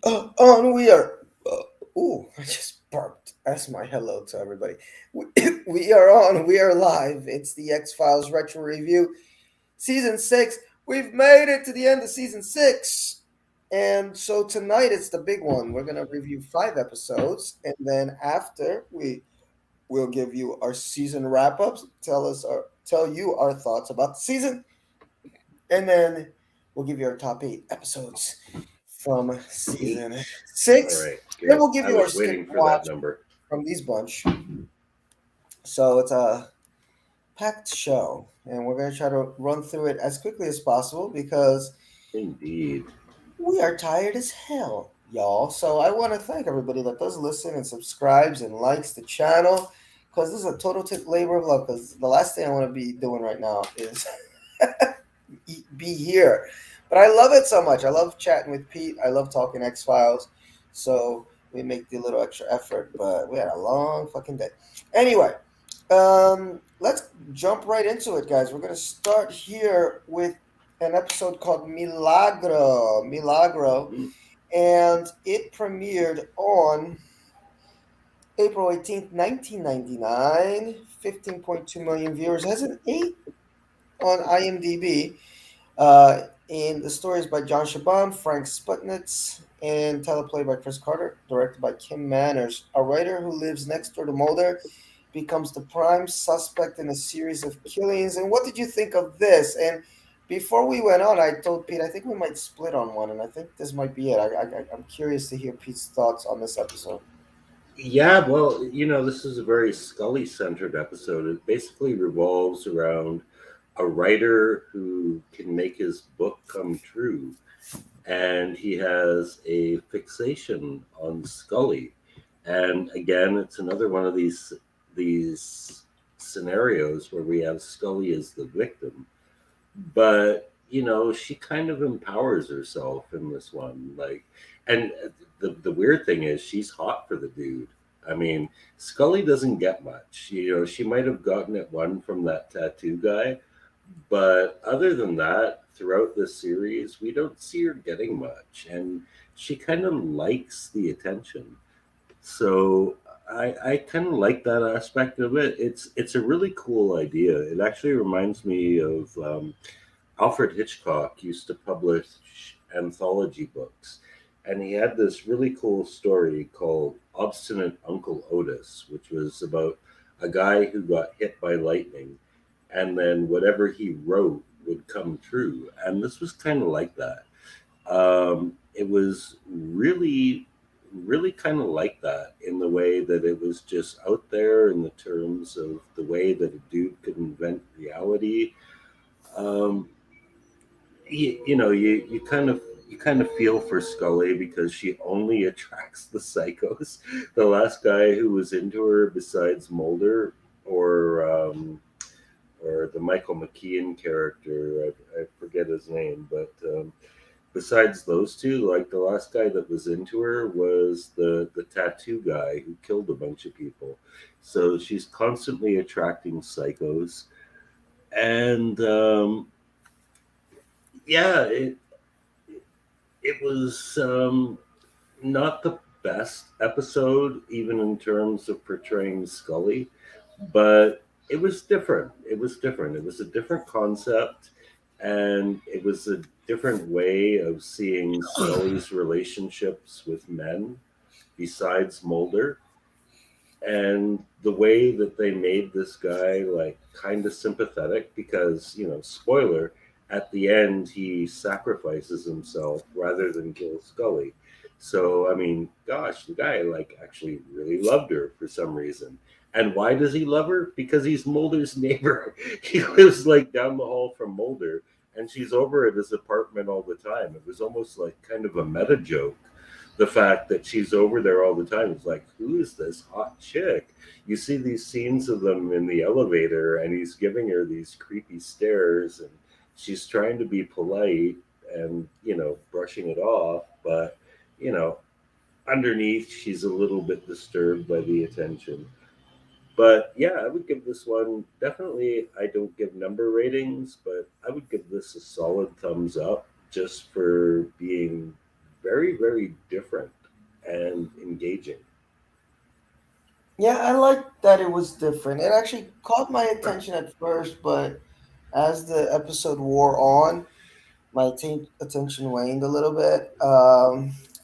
On we are. I just burped. That's my hello to everybody. We, we are on. We are live. It's the X Files Retro Review, Season 6. We've made it to the end of Season 6. And so tonight it's the big one. We're going to review 5 episodes. And then after, we'll give you our season wrap ups, tell you our thoughts about the season. And then we'll give you our top 8 episodes from season Eight. All 6. right, Then good. we'll give I you our was skip waiting for that watch number. from these bunch. So it's a packed show, and we're going to try to run through it as quickly as possible because Indeed. we are tired as hell, y'all. So I want to thank everybody that does listen and subscribes and likes the channel because this is a total labor of love. Because the last thing I want to be doing right now is be here. But I love it so much. I love chatting with Pete. I love talking X Files. So we make the little extra effort, but we had a long fucking day. Anyway, let's jump right into it, guys. We're gonna start here with an episode called Milagro, Hmm. and it premiered on April 18th, 1999. 15.2 million viewers. Has an 8 on IMDb. Uh, and the story is by John Shaban, Frank Sputnitz, and teleplay by Chris Carter, directed by Kim Manners. A writer who lives next door to Mulder becomes the prime suspect in a series of killings. And what did you think of this? And before we went on, I told Pete I think we might split on one, and I think this might be it. I'm curious to hear Pete's thoughts on this episode. Yeah, well, this is a very Scully centered episode. It basically revolves around a writer who can make his book come true. And he has a fixation on Scully. And again, it's another one of these scenarios where we have Scully as the victim, but she kind of empowers herself in this one, and the weird thing is she's hot for the dude. I mean, Scully doesn't get much. She might have gotten it one from that tattoo guy, but other than that, throughout the series we don't see her getting much, and she kind of likes the attention. So I kind of like that aspect of it. It's a really cool idea. It actually reminds me of Alfred Hitchcock used to publish anthology books, and he had this really cool story called Obstinate Uncle Otis, which was about a guy who got hit by lightning, and then whatever he wrote would come true. And this was kind of like that. It was really, really kind of like that in the way that it was just out there in the terms of the way that a dude could invent reality. Um, you kind of feel for Scully because she only attracts the psychos. The last guy who was into her, besides Mulder or the Michael McKean character, I forget his name, but besides those two, like the last guy that was into her was the tattoo guy who killed a bunch of people. So she's constantly attracting psychos, and yeah, it was not the best episode, even in terms of portraying Scully, but it was different. It was different. It was a different concept, and it was a different way of seeing Scully's relationships with men besides Mulder. And the way that they made this guy like kind of sympathetic because, spoiler, at the end he sacrifices himself rather than kill Scully. So I mean, gosh, the guy like actually really loved her for some reason. And why does he love her? Because he's Mulder's neighbor. He lives like down the hall from Mulder, and she's over at his apartment all the time. It was almost like kind of a meta joke, the fact that she's over there all the time. It's like, who is this hot chick? You see these scenes of them in the elevator, and he's giving her these creepy stares, and she's trying to be polite and, brushing it off, but, you know, underneath, she's a little bit disturbed by the attention. But yeah, I would give this one definitely. I don't give number ratings, but I would give this a solid thumbs up just for being very, very different and engaging. Yeah, I liked that it was different. It actually caught my attention at first, but as the episode wore on, my attention waned a little bit.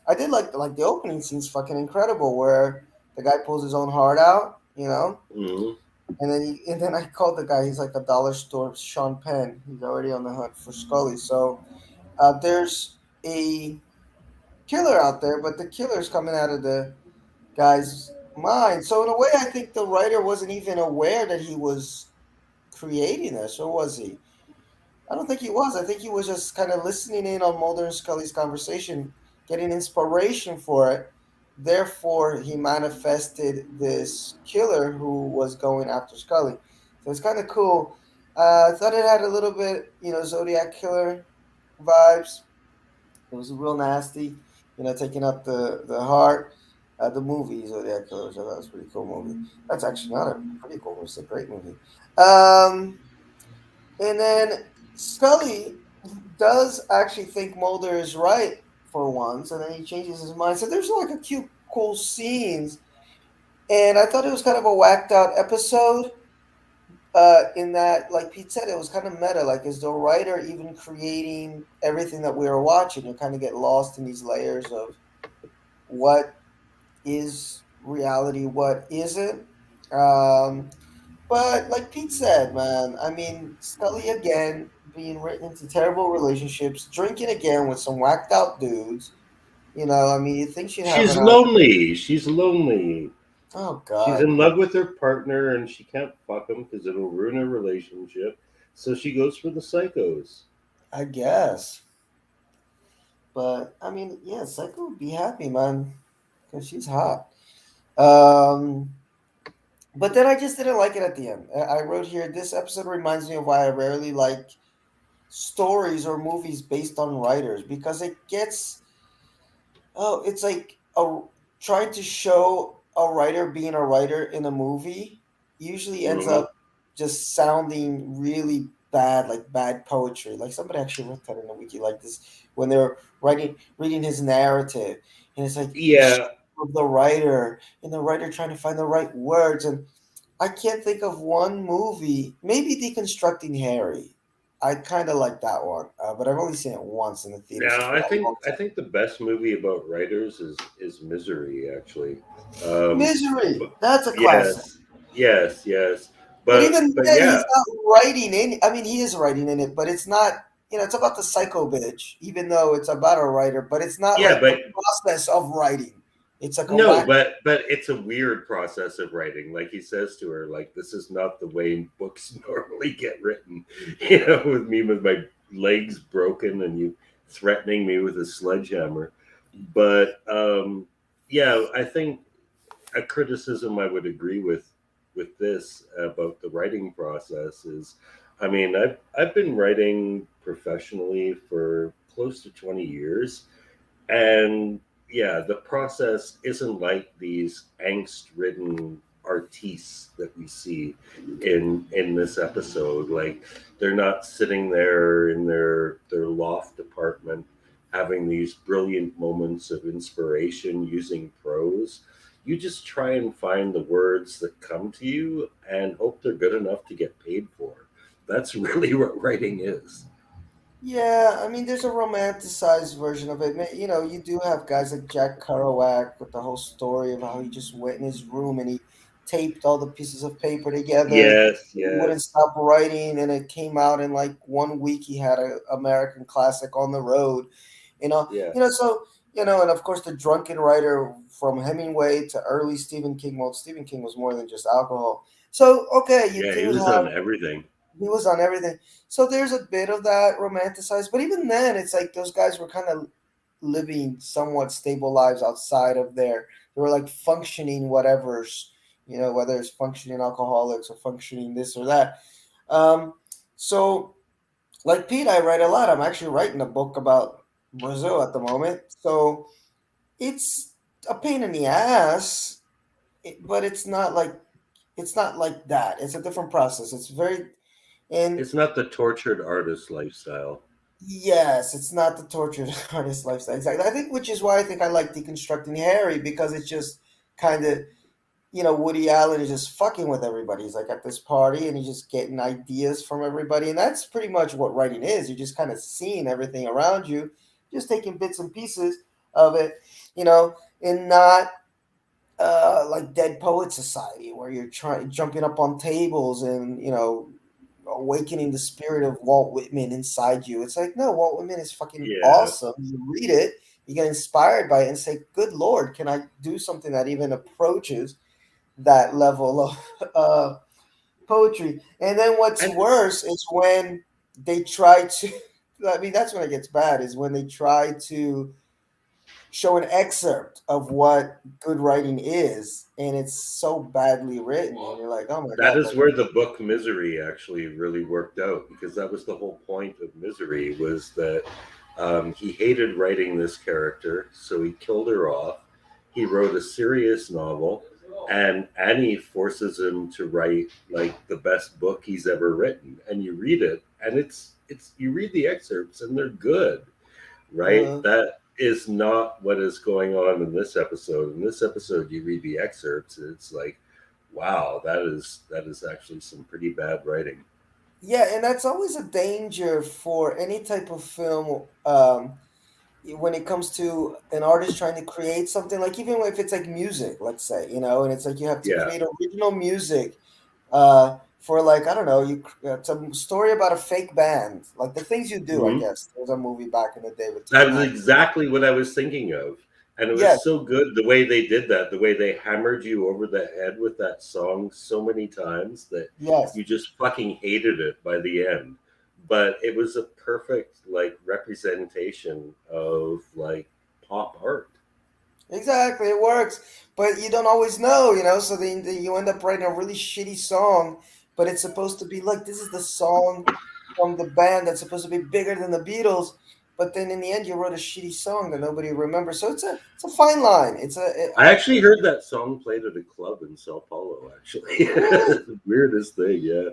I did like the opening scene's fucking incredible, where the guy pulls his own heart out, Hmm. and then I called the guy. He's like a dollar store Sean Penn. He's already on the hunt for Scully. So there's a killer out there, but the killer's coming out of the guy's mind. So in a way, I think the writer wasn't even aware that he was creating this, or was he? I don't think he was. I think he was just kind of listening in on Mulder and Scully's conversation, getting inspiration for it. Therefore, he manifested this killer who was going after Scully. So it's kind of cool. I thought it had a little bit, Zodiac killer vibes. It was real nasty, taking up the heart. The movie Zodiac Killer, which I thought was a pretty cool movie. That's actually not a pretty cool movie; it's a great movie. Um, and then Scully does actually think Mulder is right for once, and then he changes his mind. So there's like a cute, cool scenes, and I thought it was kind of a whacked out episode. In that, like Pete said, it was kind of meta. Like, is the writer even creating everything that we are watching? You kind of get lost in these layers of what is reality, what isn't. Um, but like Pete said, man, I mean, Scully again being written into terrible relationships, drinking again with some whacked out dudes. I mean, you think she'd have She's an eye. lonely. She's lonely. Oh She's God, in yeah, love with her partner and she can't fuck him because it'll ruin her relationship. So she goes for the psychos. I guess. But I mean, yeah, Psycho would be happy, man, because she's hot. Um, but then I just didn't like it at the end. I wrote here, this episode reminds me of why I rarely like stories or movies based on writers because it gets, oh, it's like trying to show a writer being a writer in a movie usually ends Hmm. up just sounding really bad, like bad poetry. Like somebody actually wrote that in a wiki like this when they're reading his narrative, and it's like the Yeah, shadow of the writer and the writer trying to find the right words. And I can't think of one movie. Maybe Deconstructing Harry. I kind of like that one, but I've only seen it once in the theater, so it's now been a long I time. think the best movie about writers is Misery actually. Um, Misery. but That's a classic. yes, yes, yes. But even But then, yeah, he's not writing in. I mean, he is writing in it, but it's not. It's about the psycho bitch, even though it's about a writer. But it's not yeah, like the but process of writing. It's like a no, whack. but it's a weird process of writing. Like he says to her, like this is not the way books normally get written. With me with my legs broken and you threatening me with a sledgehammer. But yeah, I think a criticism I would agree with this about the writing process is, I mean, I've been writing professionally for close to 20 years, and yeah, the process isn't like these angst-ridden artistes that we see in this episode. Like they're not sitting there in their loft apartment having these brilliant moments of inspiration using prose. You just try and find the words that come to you and hope they're good enough to get paid for. That's really what writing is. Yeah, I mean, there's a romanticized version of it. You do have guys like Jack Kerouac with the whole story of how he just went in his room and he taped all the pieces of paper together. Yes, He wouldn't yes. stop writing, and it came out in like 1 week. He had a American classic on the road. Yeah. So and of course the drunken writer from Hemingway to early Stephen King. Well, Stephen King was more than just alcohol. So okay, you Yeah, he do was have on everything. he was on everything. So there's a bit of that romanticized, but even then, it's like those guys were kind of living somewhat stable lives outside of there. They were like functioning whatever's, whether it's functioning alcoholics or functioning this or that. Um, so, like Pete, I write a lot. I'm actually writing a book about Brazil at the moment. So it's a pain in the ass, but it's not like that. It's a different process. It's very and It's not the tortured artist lifestyle. Yes, it's not the tortured artist lifestyle. Exactly. I think, which is why I think I like deconstructing Harry, because it's just kind of, Woody Allen is just fucking with everybody. He's like at this party and he's just getting ideas from everybody. And that's pretty much what writing is. You're just kind of seeing everything around you, just taking bits and pieces of it, you know, and not like Dead Poet Society, where you're trying jumping up on tables and, awakening the spirit of Walt Whitman inside you. It's like, no, Walt Whitman is fucking Yeah. awesome. You read it, you get inspired by it and say, good Lord, can I do something that even approaches that level of poetry? And then what's And worse is when they try to, I mean, that's when it gets bad, is when they try to show an excerpt of what good writing is, and it's so badly written, and you're like, oh my that God, is like, where the book Misery actually really worked out, because that was the whole point of Misery, was that he hated writing this character, so he killed her off. He wrote a serious novel, and Annie forces him to write like the best book he's ever written. And you read it, and it's you read the excerpts, and they're good, right? uh, That is not what is going on in this episode. In this episode, you read the excerpts, and it's like, wow, that is actually some pretty bad writing. yeah, and that's always a danger for any type of film. When it comes to an artist trying to create something, like even if it's like music, let's say, and it's like you have to Yeah. create original music for, like, I don't know, it's a story about a fake band, like The Things You Do, I Hmm. guess. There was a movie back in the day with That Tom is Hanks. exactly what I was thinking of. And it Yes, was so good the way they did that, the way they hammered you over the head with that song so many times that yes. you just fucking hated it by the end. But it was a perfect like representation of like pop art. Exactly, it works, but you don't always know, So then you end up writing a really shitty song, but it's supposed to be like, this is the song from the band that's supposed to be bigger than the Beatles, but then in the end you wrote a shitty song that nobody remembers. So it's a fine line. I actually heard that song played at a club in Sao Paulo, actually. Really. Weirdest thing, yeah.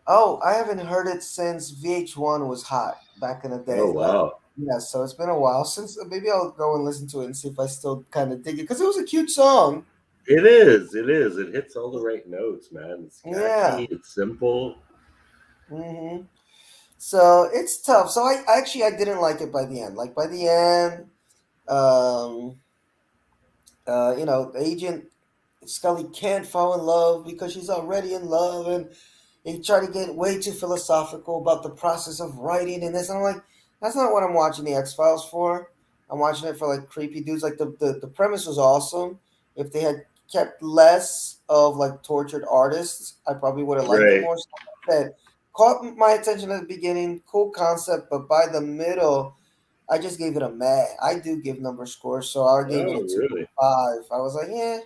Oh, I haven't heard it since VH1 was hot back in the Oh day. Like, wow. yeah, so it's been a while since. Maybe I'll go and listen to it and see if I still kind of dig it, because it was a cute song. It is, it is. It hits all the right notes, man. It's Yeah. catchy, it's simple. hmm So it's tough. So I didn't like it by the end. Like by the end, um, Agent Scully can't fall in love because she's already in love, and they try to get way too philosophical about the process of writing and this. And I'm like, that's not what I'm watching the X Files for. I'm watching it for like creepy dudes. Like the premise was awesome. If they had kept less of like tortured artists, I probably would have liked it Right. more. So like I said, caught my attention at the beginning, cool concept, but by the middle, I just gave it a meh. I do give number scores, so I gave it a Oh, really? 2.5. I was like, yeah,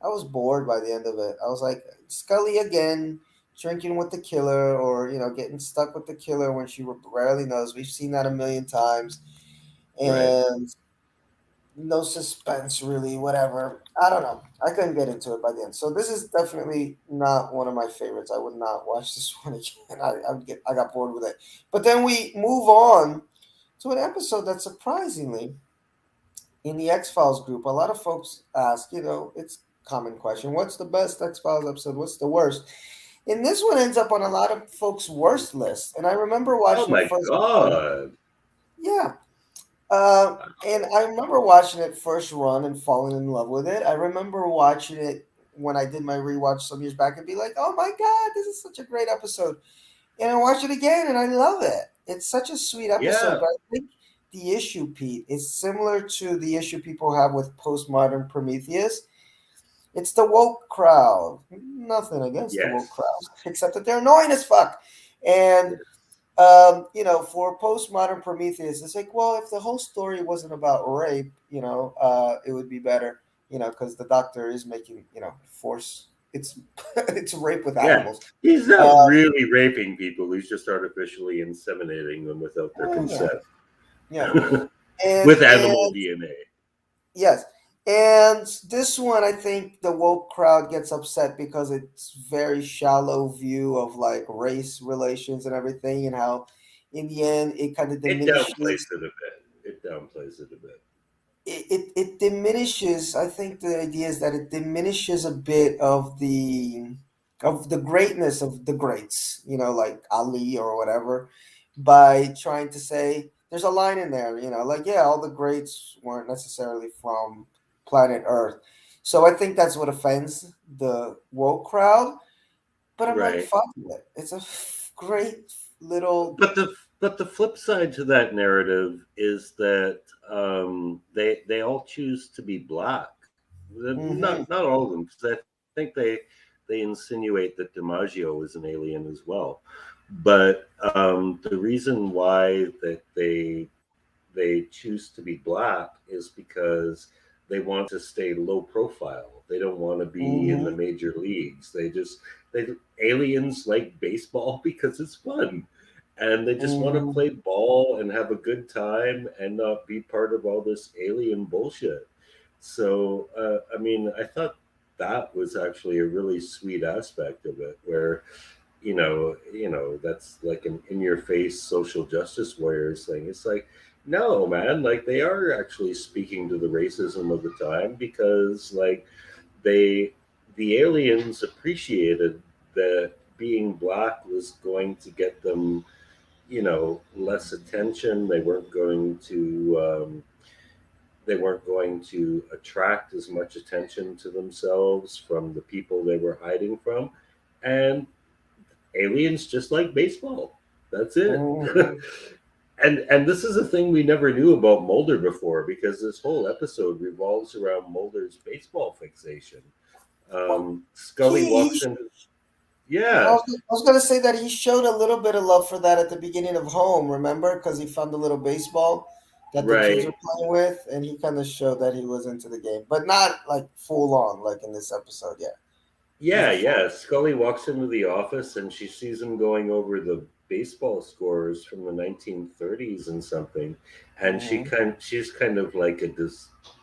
I was bored by the end of it. I was like, Scully again, drinking with the killer, or getting stuck with the killer when she rarely knows. We've seen that a million times, Right. and no suspense really. Whatever. I don't know. I couldn't get into it by the end. So this is definitely not one of my favorites. I would not watch this one again. I got bored with it. But then we move on to an episode that surprisingly, in the X Files group, a lot of folks ask, it's a common question: what's the best X Files episode? What's the worst? And this one ends up on a lot of folks' worst list. And I remember Oh watching it my first run. god. Yeah. And I remember watching it first run and falling in love with it. I remember watching it when I did my rewatch some years back and be like, oh my God, this is such a great episode. And I watch it again and I love it. It's such a sweet episode. Yeah. But I think the issue, Pete, is similar to the issue people have with postmodern Prometheus. It's the woke crowd. Nothing against the woke Yes. crowd, except that they're annoying as fuck. And Yes. for postmodern Prometheus, it's like, well, if the whole story wasn't about rape, it would be better, because the doctor is making, force. It's it's rape with Yeah. animals. He's not Uh, really raping people. He's just artificially inseminating them without their yeah, consent. yeah, and With animal and DNA. yes, and this one, I think the woke crowd gets upset because it's very shallow view of like race relations and everything, and how in the end, it kind of It downplays diminishes it a bit. It downplays it a bit. it diminishes. I think the idea is that it diminishes a bit of the greatness of the greats, like Ali or whatever, by trying to say there's a line in there, like, yeah, all the greats weren't necessarily from planet Earth. So I think that's what offends the woke crowd. But I'm like, Right. fuck it. It's a great little. But the flip side to that narrative is that they all choose to be black. Hmm. Not all of them, because I think they insinuate that DiMaggio is an alien as well. But the reason why that they choose to be black is because they want to stay low profile. They don't want to be in the Hmm. major leagues. They aliens like baseball because it's fun. And they just want to Hmm. play ball and have a good time and not be part of all this alien bullshit. So, I mean, I thought that was actually a really sweet aspect of it, where that's like an in-your-face social justice warriors thing. It's like, no, man, like they are actually speaking to the racism of the time, because like they the aliens appreciated that being black was going to get them, less attention. They weren't going to attract as much attention to themselves from the people they were hiding from. And aliens just like baseball. That's it. Hmm. And this is a thing we never knew about Mulder before, because this whole episode revolves around Mulder's baseball fixation. Well, Scully he walks in. I Yeah, was, I was gonna say that he showed a little bit of love for that at the beginning of Home, remember? Because he found a little baseball that the kids were right. playing with, and he kind of showed that he was into the game, but not like full on, like in this episode. Yeah, Yeah, never full. yeah. Scully walks into the office and she sees him going over the baseball scores from the 1930s and something, and Hmm. she's kind of like a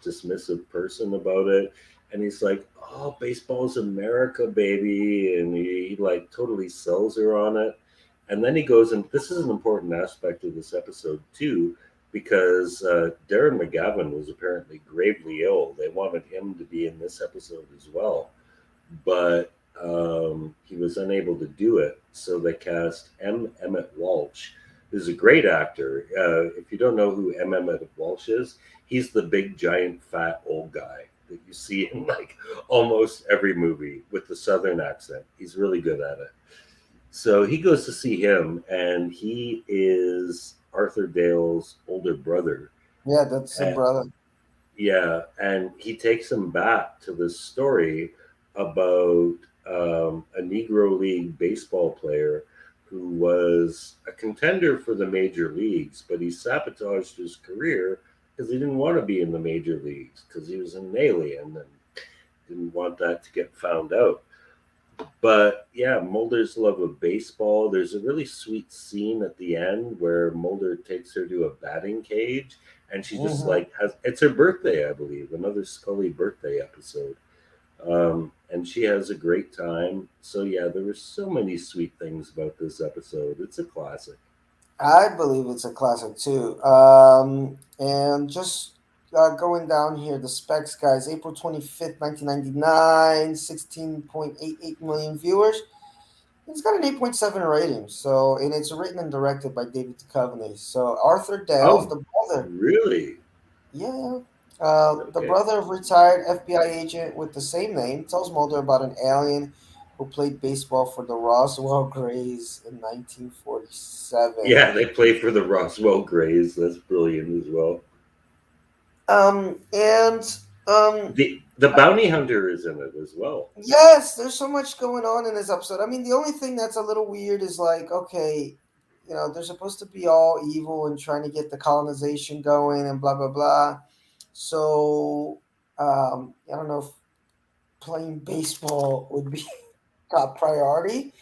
dismissive person about it, and he's like, "Oh, baseball's America, baby," and he like totally sells her on it, and then he goes, and this is an important aspect of this episode too, because Darren McGavin was apparently gravely ill. They wanted him to be in this episode as well, but he was unable to do it. So they cast M. Emmett Walsh, who's a great actor. If you don't know who M. Emmett Walsh is, he's the big, giant, fat, old guy that you see in like almost every movie with the Southern accent. He's really good at it. So he goes to see him, and he is Arthur Dale's older brother. Yeah, that's a And brother. yeah, and he takes him back to this story about a Negro League baseball player who was a contender for the major leagues, but he sabotaged his career because he didn't want to be in the major leagues because he was an alien and didn't want that to get found out. But yeah, Mulder's love of baseball. There's a really sweet scene at the end where Mulder takes her to a batting cage, and she just Hmm. like has, it's her birthday, I believe, another Scully birthday episode. And she has a great time. So yeah, there were so many sweet things about this episode. It's a classic. I believe it's a classic too. And just going down here, the specs, guys, April 25th, 1999, 16.88 million viewers. It's got an 8.7 rating. So, and it's written and directed by David Duchovny. So, Arthur Dale's Oh, the brother. really? Yeah. The Okay. brother of retired FBI agent with the same name tells Mulder about an alien who played baseball for the Roswell Grays in 1947. Yeah, they play for the Roswell Grays. That's brilliant as well. And The bounty hunter is in it as well. yes, there's so much going on in this episode. I mean, the only thing that's a little weird is like, okay, they're supposed to be all evil and trying to get the colonization going and blah blah blah. So I don't know if playing baseball would be top priority,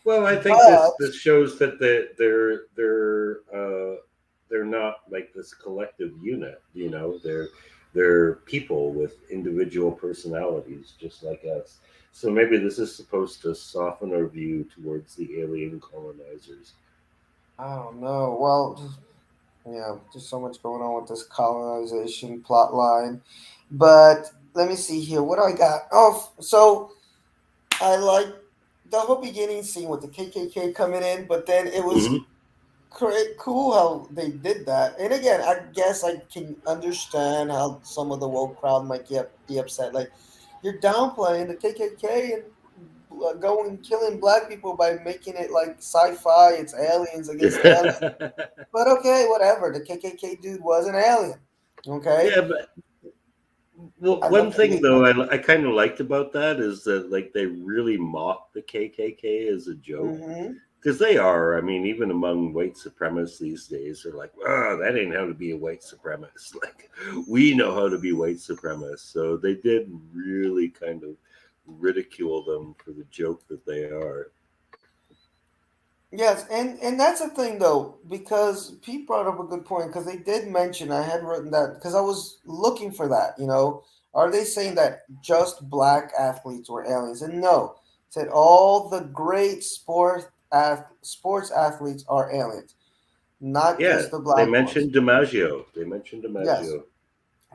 Well, I think this but this shows that they're not like this collective unit. They're people with individual personalities, just like us. So maybe this is supposed to soften our view towards the alien colonizers. I don't know. Well, yeah, there's so much going on with this colonization plot line. But let me see here. What do I got? Oh, so I like the whole beginning scene with the KKK coming in, but then it was Hmm. cool how they did that. And again, I guess I can understand how some of the woke crowd might be upset. Like, you're downplaying the KKK and going killing black people by making it like sci-fi. It's aliens against aliens. But okay, whatever. The KKK dude was an alien. Okay, Yeah, but well, I one love that he thing made. though I kind of liked about that is that like they really mock the KKK as a joke Mm-hmm. because they are. I mean, even among white supremacists these days, they're like, "Oh, that ain't how to be a white supremacist." Like, we know how to be white supremacists. So they did really kind of ridicule them for the joke that they are. Yes, and that's the thing though, because Pete brought up a good point because they did mention I had written that because I was looking for that. Are they saying that just black athletes were aliens? And no, said all the great sports athletes are aliens, not Yeah, just the they black ones. mentioned DiMaggio. They mentioned Yes, DiMaggio.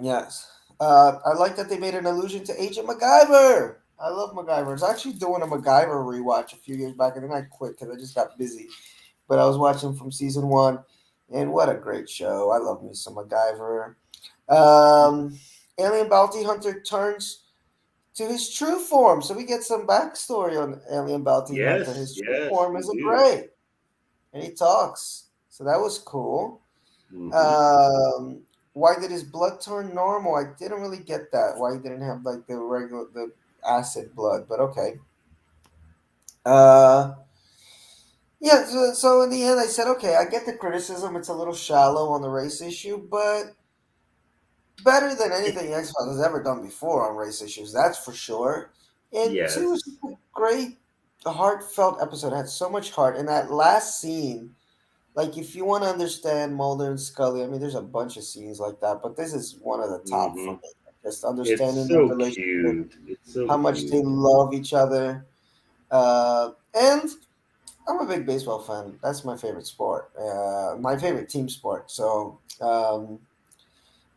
yes. I like that they made an allusion to Agent MacGyver. I love MacGyver. I was actually doing a MacGyver rewatch a few years back, and then I quit because I just got busy. But I was watching from season one, and what a great show! I love me some MacGyver. Um, Alien Bounty Hunter turns to his true form, so we get some backstory on Alien Bounty Hunter. Yes, His true yes, form we is a do. gray, and he talks, so that was cool. Hmm. Um, why did his blood turn normal? I didn't really get that. Why he didn't have like the acid blood, but okay. Uh, Yeah, so in the end, I said, okay, I get the criticism. It's a little shallow on the race issue, but better than anything X Files has ever done before on race issues, that's for sure. And two, it's Yes. just a great, heartfelt episode. It had so much heart. And that last scene, like, if you want to understand Mulder and Scully, I mean, there's a bunch of scenes like that, but this is one of the top for Hmm. me. Just It's understanding their so relationship, cute. It's so how much they cute. love each other. And I'm a big baseball fan. That's my favorite sport. My favorite team sport. So,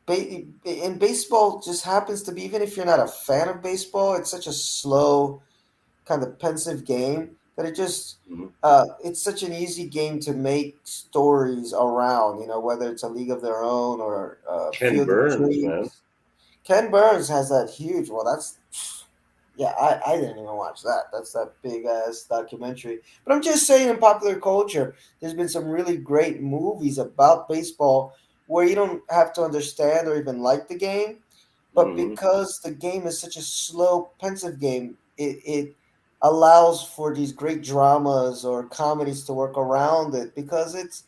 in baseball, just happens to be even if you're not a fan of baseball, it's such a slow, kind of pensive game that Hmm. it's such an easy game to make stories around. Whether it's a league of their own or Ken Field of Burns, man. Dreams. Ken Burns has that huge. Well, that's yeah. I didn't even watch that. That's that big ass documentary. But I'm just saying, in popular culture, there's been some really great movies about baseball where you don't have to understand or even like the game, but Hmm. because the game is such a slow, pensive game, it allows for these great dramas or comedies to work around it because it's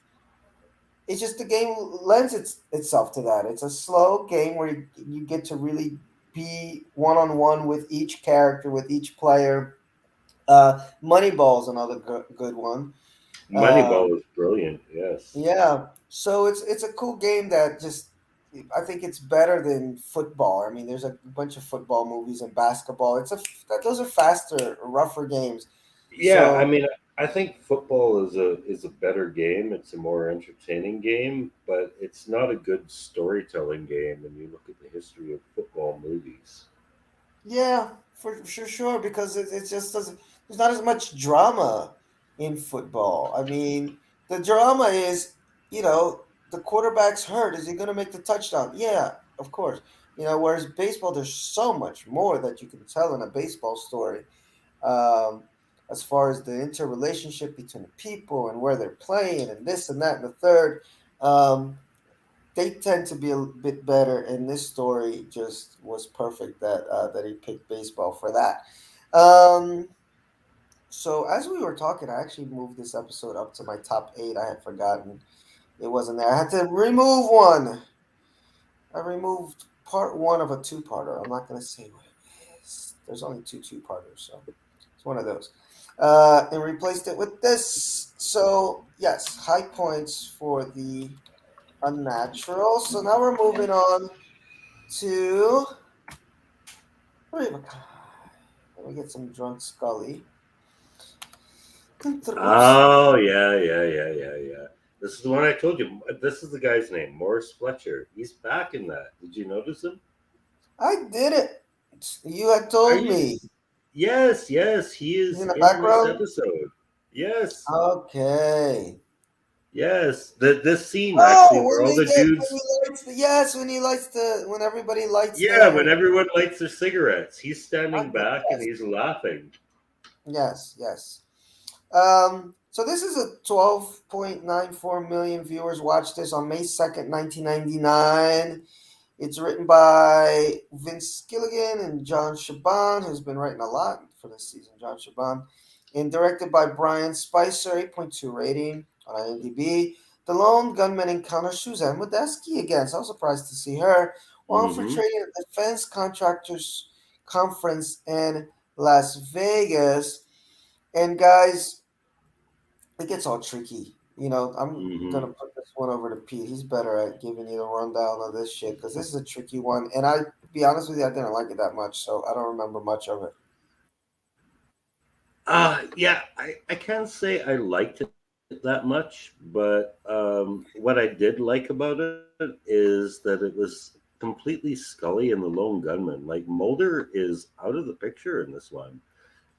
just the game lends itself to that. It's a slow game where you get to really be one on one with each character, with each player. Moneyball's another good one. Um, Moneyball is brilliant. Yes. yeah, so it's a cool game that just I think it's better than football. I mean, there's a bunch of football movies and basketball. Those are faster, rougher games. Yeah, I So mean, I think football is a better game. It's a more entertaining game, but it's not a good storytelling game when you look at the history of football movies. yeah, for sure, because it just doesn't. There's not as much drama in football. I mean, the drama is, the quarterback's hurt. Is he going to make the touchdown? Yeah, of course. Whereas baseball, there's so much more that you can tell in a baseball story. Um, as far as the interrelationship between the people and where they're playing and this and that and the third. Um, they tend to be a bit better, and this story just was perfect that he picked baseball for that. So as we were talking, I actually moved this episode up to my top eight. I had forgotten it wasn't there. I had to remove one. I removed part one of a two-parter. I'm not gonna say what it is. There's only two two-parters, so it's one of those. And replaced it with this. So yes, high points for the Unnatural. So now we're moving on to Let me get some drunk Scully. Controls. Oh yeah. This is the one I told you. This is the guy's name, Morris Fletcher. He's back in that. Did you notice him? I did it. You had Are told you? me. Yes. He He's is in the in this background. episode. Yes, Okay. yes. This scene actually, Oh, where when all they the get when he dudes, lights the yes, when he lights the when everybody lights yeah, their when everyone lights their cigarettes, he's standing okay, back and yes, he's laughing. yes. So this is a 12.94 million viewers watched this on May 2nd, 1999. It's written by Vince Gilligan and John Shaban, who's been writing a lot for this season. John Shaban, and directed by Brian Spicer. 8.2 rating on IMDb. The lone gunman encounters Suzanne Modeski again. So I was surprised to see her while Mm-hmm. infiltrating a defense contractors conference in Las Vegas. And guys, it gets all tricky. I'm Mm-hmm. gonna put this one over to Pete. He's better at giving you the rundown of this shit because this is a tricky one. And I, to be honest with you, I didn't like it that much, so I don't remember much of it. Yeah, I can't say I liked it that much, but what I did like about it is that it was completely Scully and the lone gunman. Like Mulder is out of the picture in this one.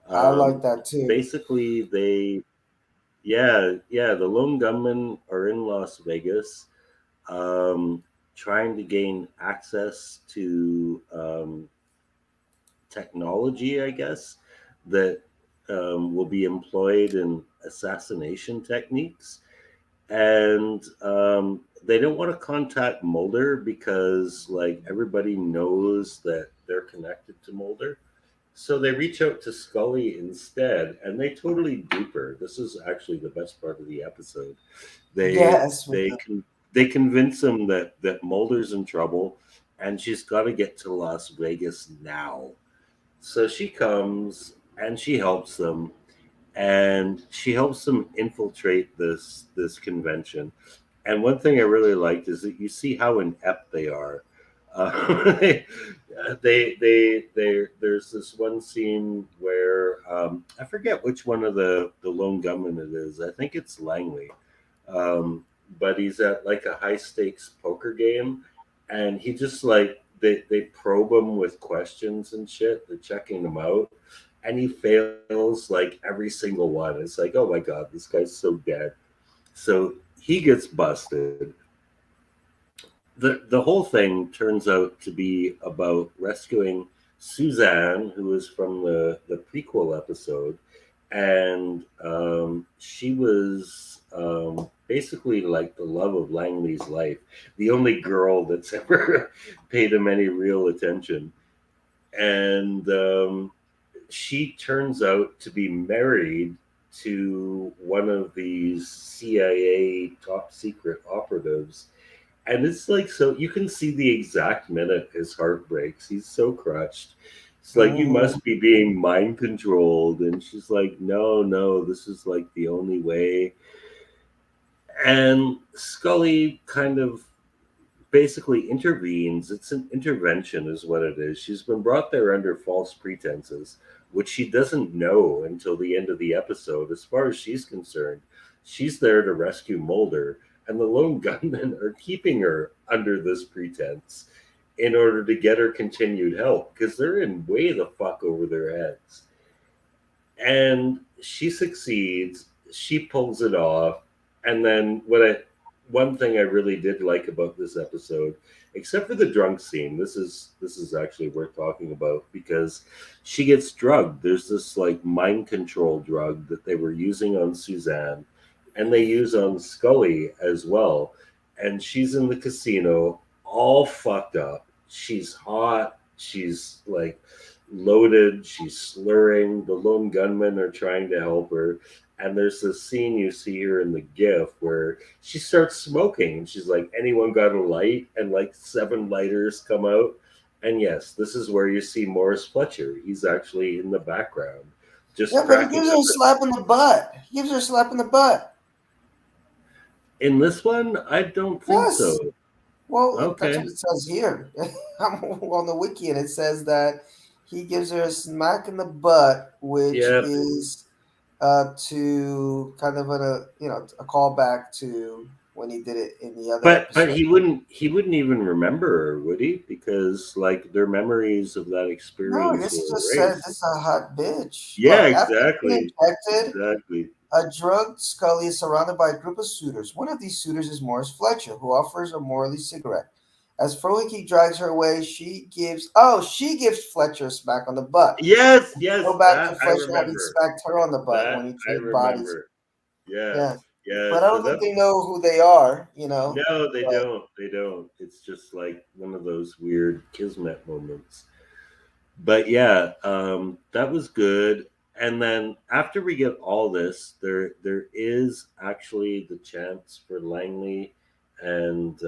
I like that too. Basically, yeah, the lone gunmen are in Las Vegas, um, trying to gain access to technology, I guess, that will be employed in assassination techniques. And they don't want to contact Mulder because, like, everybody knows that they're connected to Mulder. So they reach out to Scully instead, and they totally dupe her. This is actually the best part of the episode. They Yes, with they the can they convince him that Mulder's in trouble, and she's got to get to Las Vegas now. So she comes and she helps them, and she helps them infiltrate this convention. And one thing I really liked is that you see how inept they are. They, there's this one scene where I forget which one of the lone gunmen it is. I think it's Langley, um, but he's at like a high stakes poker game, and he just like they probe him with questions and shit. They're checking him out, and he fails like every single one. It's like, oh my god, this guy's so dead. So he gets busted. The whole thing turns out to be about rescuing Suzanne, who is from the prequel episode, and she was basically like the love of Langley's life, the only girl that's ever paid him any real attention, and she turns out to be married to one of these CIA top secret operatives. And it's like, so you can see the exact minute his heart breaks. He's so crushed. It's like, you mhm. must be being mind controlled. And she's like, no, this is like the only way. And Scully kind of basically intervenes. It's an intervention, is what it is. She's been brought there under false pretenses, which she doesn't know until the end of the episode. As far as she's concerned, she's there to rescue Mulder, and the lone gunmen are keeping her under this pretense in order to get her continued help because they're in way the fuck over their heads. And she succeeds. She pulls it off. And then one thing I really did like about this episode, except for the drunk scene, this is actually worth talking about because she gets drugged. There's this like mind control drug that they were using on Suzanne, and they use on Scully as well. And she's in the casino, all fucked up. She's hot. She's like loaded. She's slurring. The lone gunmen are trying to help her. And there's this scene you see her in the GIF where she starts smoking. And she's like, anyone got a light? And like seven lighters come out. And yes, this is where you see Morris Fletcher. He's actually in the background, just Yeah, but he cracking gives her up. a slap in the butt. He gives her a slap in the butt. In this one, I don't think Yes. so. Well, that's what Okay. it says here. I'm on the wiki, and it says that he gives her a smack in the butt, which Yeah. is to kind of a callback to when he did it in the other But episode. he wouldn't even remember her, would he? Because like their memories of that No, I experience guess he were just said erased. this is a hot bitch. Yeah, Look, after being exactly, injected exactly. a drugged Scully is surrounded by a group of suitors. One of these suitors is Morris Fletcher, who offers a Morley cigarette. As Frohike drags her away, she gives Fletcher a smack on the butt. Yes, Go yes, back to that I Fletcher having remember. smacked her on the butt That when he I traded bodies. remember. Yeah, Yeah. yeah. But I So don't think that they know who they are, no, they But don't. They don't. It's just like one of those weird kismet moments. But yeah, that was good. And then after we get all this, there is actually the chance for Langley and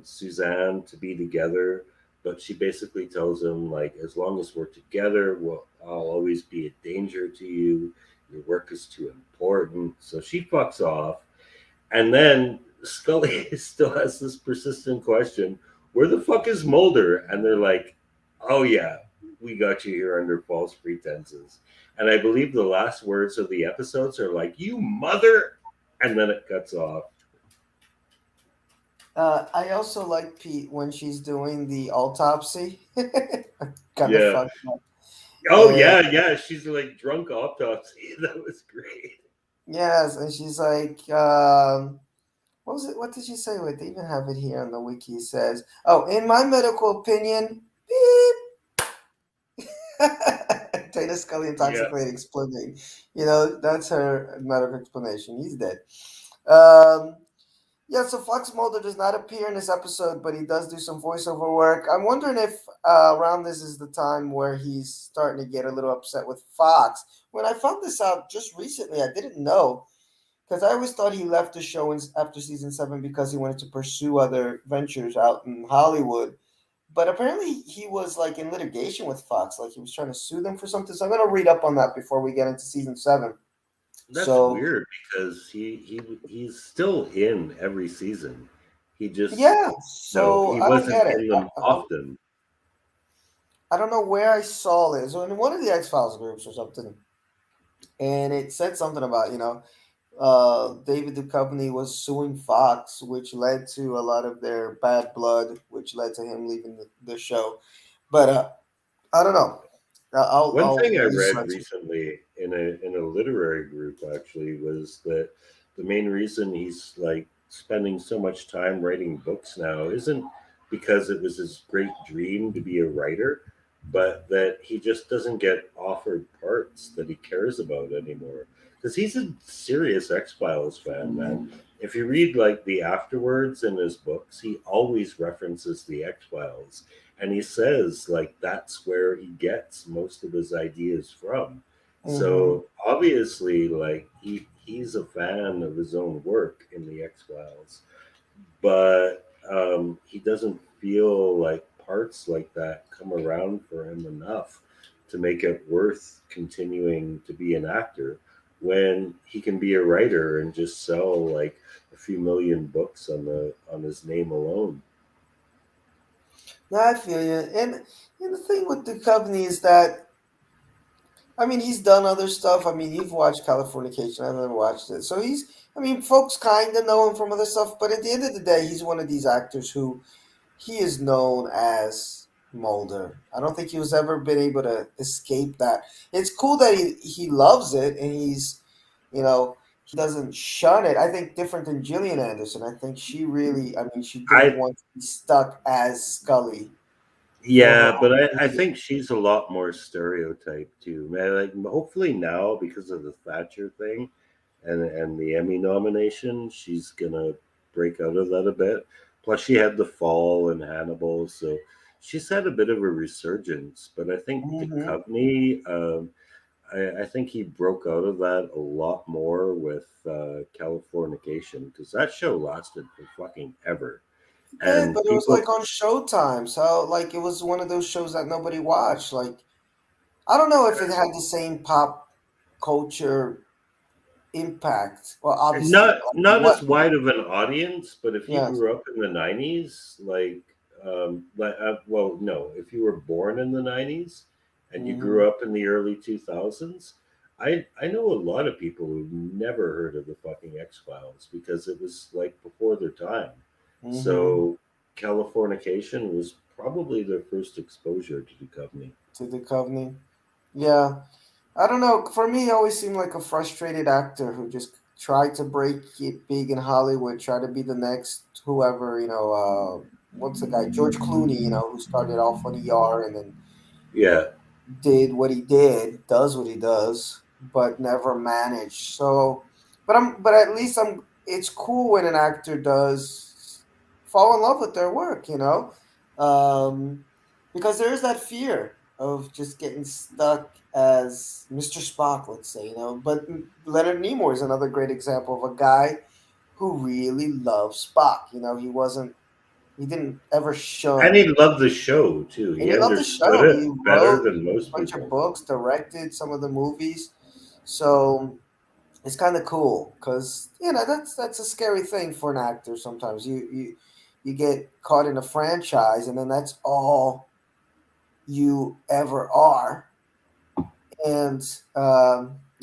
Suzanne to be together. But she basically tells him like, as long as we're together, I'll always be a danger to you. Your work is too important. So she fucks off. And then Scully still has this persistent question: where the fuck is Mulder? And they're like, oh yeah, we got you here under false pretenses. And I believe the last words of the episodes are like, you mother. And then it cuts off. I also like Pete when she's doing the autopsy. Kind of Yeah. fucked up. Oh And yeah, yeah. She's like drunk autopsy. That was great. yes, and she's like, what was it? What did she say? Wait, they even have it here on the wiki. It says, "Oh, in my medical opinion, beep." Dana Scully Yeah. intoxicated, exploding. That's her medical explanation. He's dead. Um, yeah. So Fox Mulder does not appear in this episode, but he does do some voiceover work. I'm wondering if around this is the time where he's starting to get a little upset with Fox. When I found this out just recently, I didn't know because I always thought he left the show after season 7 because he wanted to pursue other ventures out in Hollywood. But apparently he was like in litigation with Fox, like he was trying to sue them for something. So I'm gonna read up on that before we get into season 7. That's So weird because he's still in every season. He just yeah, so he I don't wasn't get it. in them often. I don't know where I saw this. So in one of the X Files groups or something, and it said something about David Duchovny was suing Fox, which led to a lot of their bad blood, which led to him leaving the show. But I don't know. One I'll thing I read research it. recently in a literary group actually was that the main reason he's like spending so much time writing books now isn't because it was his great dream to be a writer, but that he just doesn't get offered parts that he cares about anymore. Because he's a serious X Files fan, man. If you read like the afterwards in his books, he always references the X Files, and he says like that's where he gets most of his ideas from. Hmm. So obviously like he's a fan of his own work in the X Files, but he doesn't feel like parts like that come around for him enough to make it worth continuing to be an actor when he can be a writer and just sell like a few million books on his name alone. No, I feel you. And the thing with the company is that I mean he's done other stuff. I mean you've watched Californication. I've never watched it. So he's I mean folks kind of know him from other stuff, but at the end of the day, he's one of these actors who he is known as Mulder. I don't think he was ever been able to escape that. It's cool that he loves it and he doesn't shun it. I think different than Gillian Anderson. I think she really, I mean, she didn't I want to be stuck as Scully for her Yeah, but whole I career. think she's a lot more stereotyped too. Man, like hopefully now because of the Thatcher thing and the Emmy nomination, she's gonna break out of that a bit. Plus, she had the fall and Hannibal, so she's had a bit of a resurgence. But I think Hmm. Duchovny, I think he broke out of that a lot more with Californication because that show lasted for fucking ever, It did, and but it was people like on Showtime, so like it was one of those shows that nobody watched. Like I don't know if it had the same pop culture impact. Well, obviously, like not what? as wide of an audience, but if you Yes. grew up in the '90s, no, if you were born in the '90s and you Hmm. grew up in the early 2000s, I know a lot of people who've never heard of the fucking X Files because it was like before their time. Mm-hmm. So Californication was probably their first exposure to Duchovny. To the Covenant. Yeah. I don't know. For me, he always seemed like a frustrated actor who just tried to break it big in Hollywood, try to be the next whoever, what's the guy? George Clooney, who started off on ER and then Yeah, did what he did, does what he does, but never managed. So, but at least it's cool when an actor does fall in love with their work, um, because there is that fear of just getting stuck as Mr. Spock, let's say, But Leonard Nimoy is another great example of a guy who really loves Spock. He didn't ever and shun he loved the show too. and He he loved the understood show. He it better wrote than a most bunch of people. books, directed some of the movies. So it's kind of cool because that's a scary thing for an actor. Sometimes you get caught in a franchise, and then that's all you ever are. And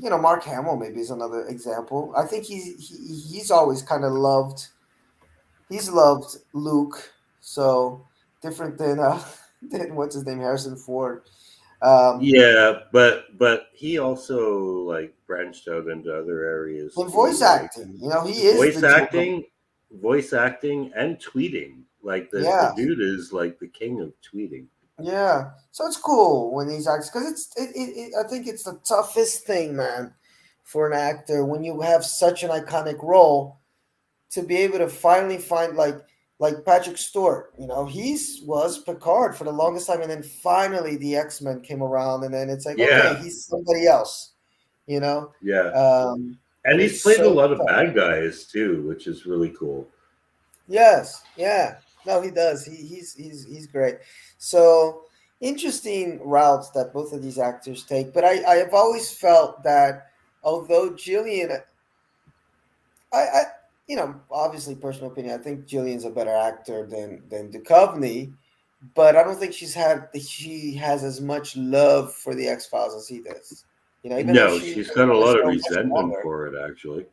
Mark Hamill maybe is another example. I think he's always kind of loved. He's loved Luke, so different than than what's his name, Harrison Ford. Um, Yeah, but he also like branched out into other areas in voice too, like acting, he is the voice Joe. acting, voice acting, and tweeting. Like the Yeah, dude is like the king of tweeting. yeah. So it's cool when he's acts because I think it's the toughest thing, man, for an actor when you have such an iconic role to be able to finally find like Patrick Stewart. He's was Picard for the longest time, and then finally the X-Men came around, and then it's like okay, Yeah, he's somebody else. You know, yeah, and but he's it's played a so lot of tough. bad guys too, which is really cool. Yes, yeah. No, he does. He's great. So interesting routes that both of these actors take. But I have always felt that although Jillian, I obviously personal opinion, I think Jillian's a better actor than Duchovny, but I don't think she has as much love for the X Files as he does. Even though No, she's she's been got a on the lot of show much resentment longer. for it, actually.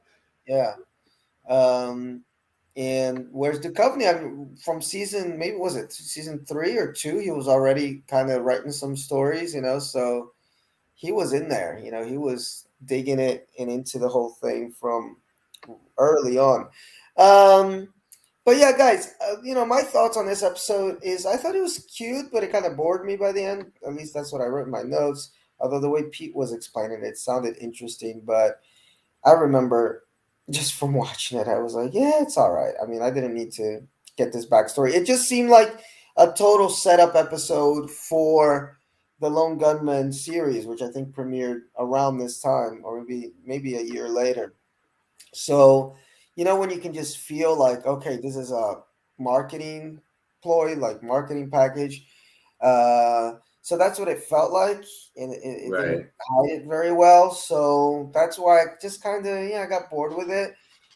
Yeah. Um, And where's Duchovny? From season, maybe was it season 3 or 2? He was already kind of writing some stories, so he was in there. He was digging it and into the whole thing from early on. Um, but yeah, guys, my thoughts on this episode is I thought it was cute, but it kind of bored me by the end. At least that's what I wrote in my notes. Although the way Pete was explaining it sounded interesting, but I remember just from watching it, I was like, yeah, it's all right. I mean, I didn't need to get this backstory. It just seemed like a total setup episode for the Lone Gunman series, which I think premiered around this time, or maybe a year later. So, when you can just feel like, okay, this is a marketing ploy, like marketing package. Uh, so that's what it felt like, and it didn't Right. hide it very well. So that's why I just kind of, I got bored with it.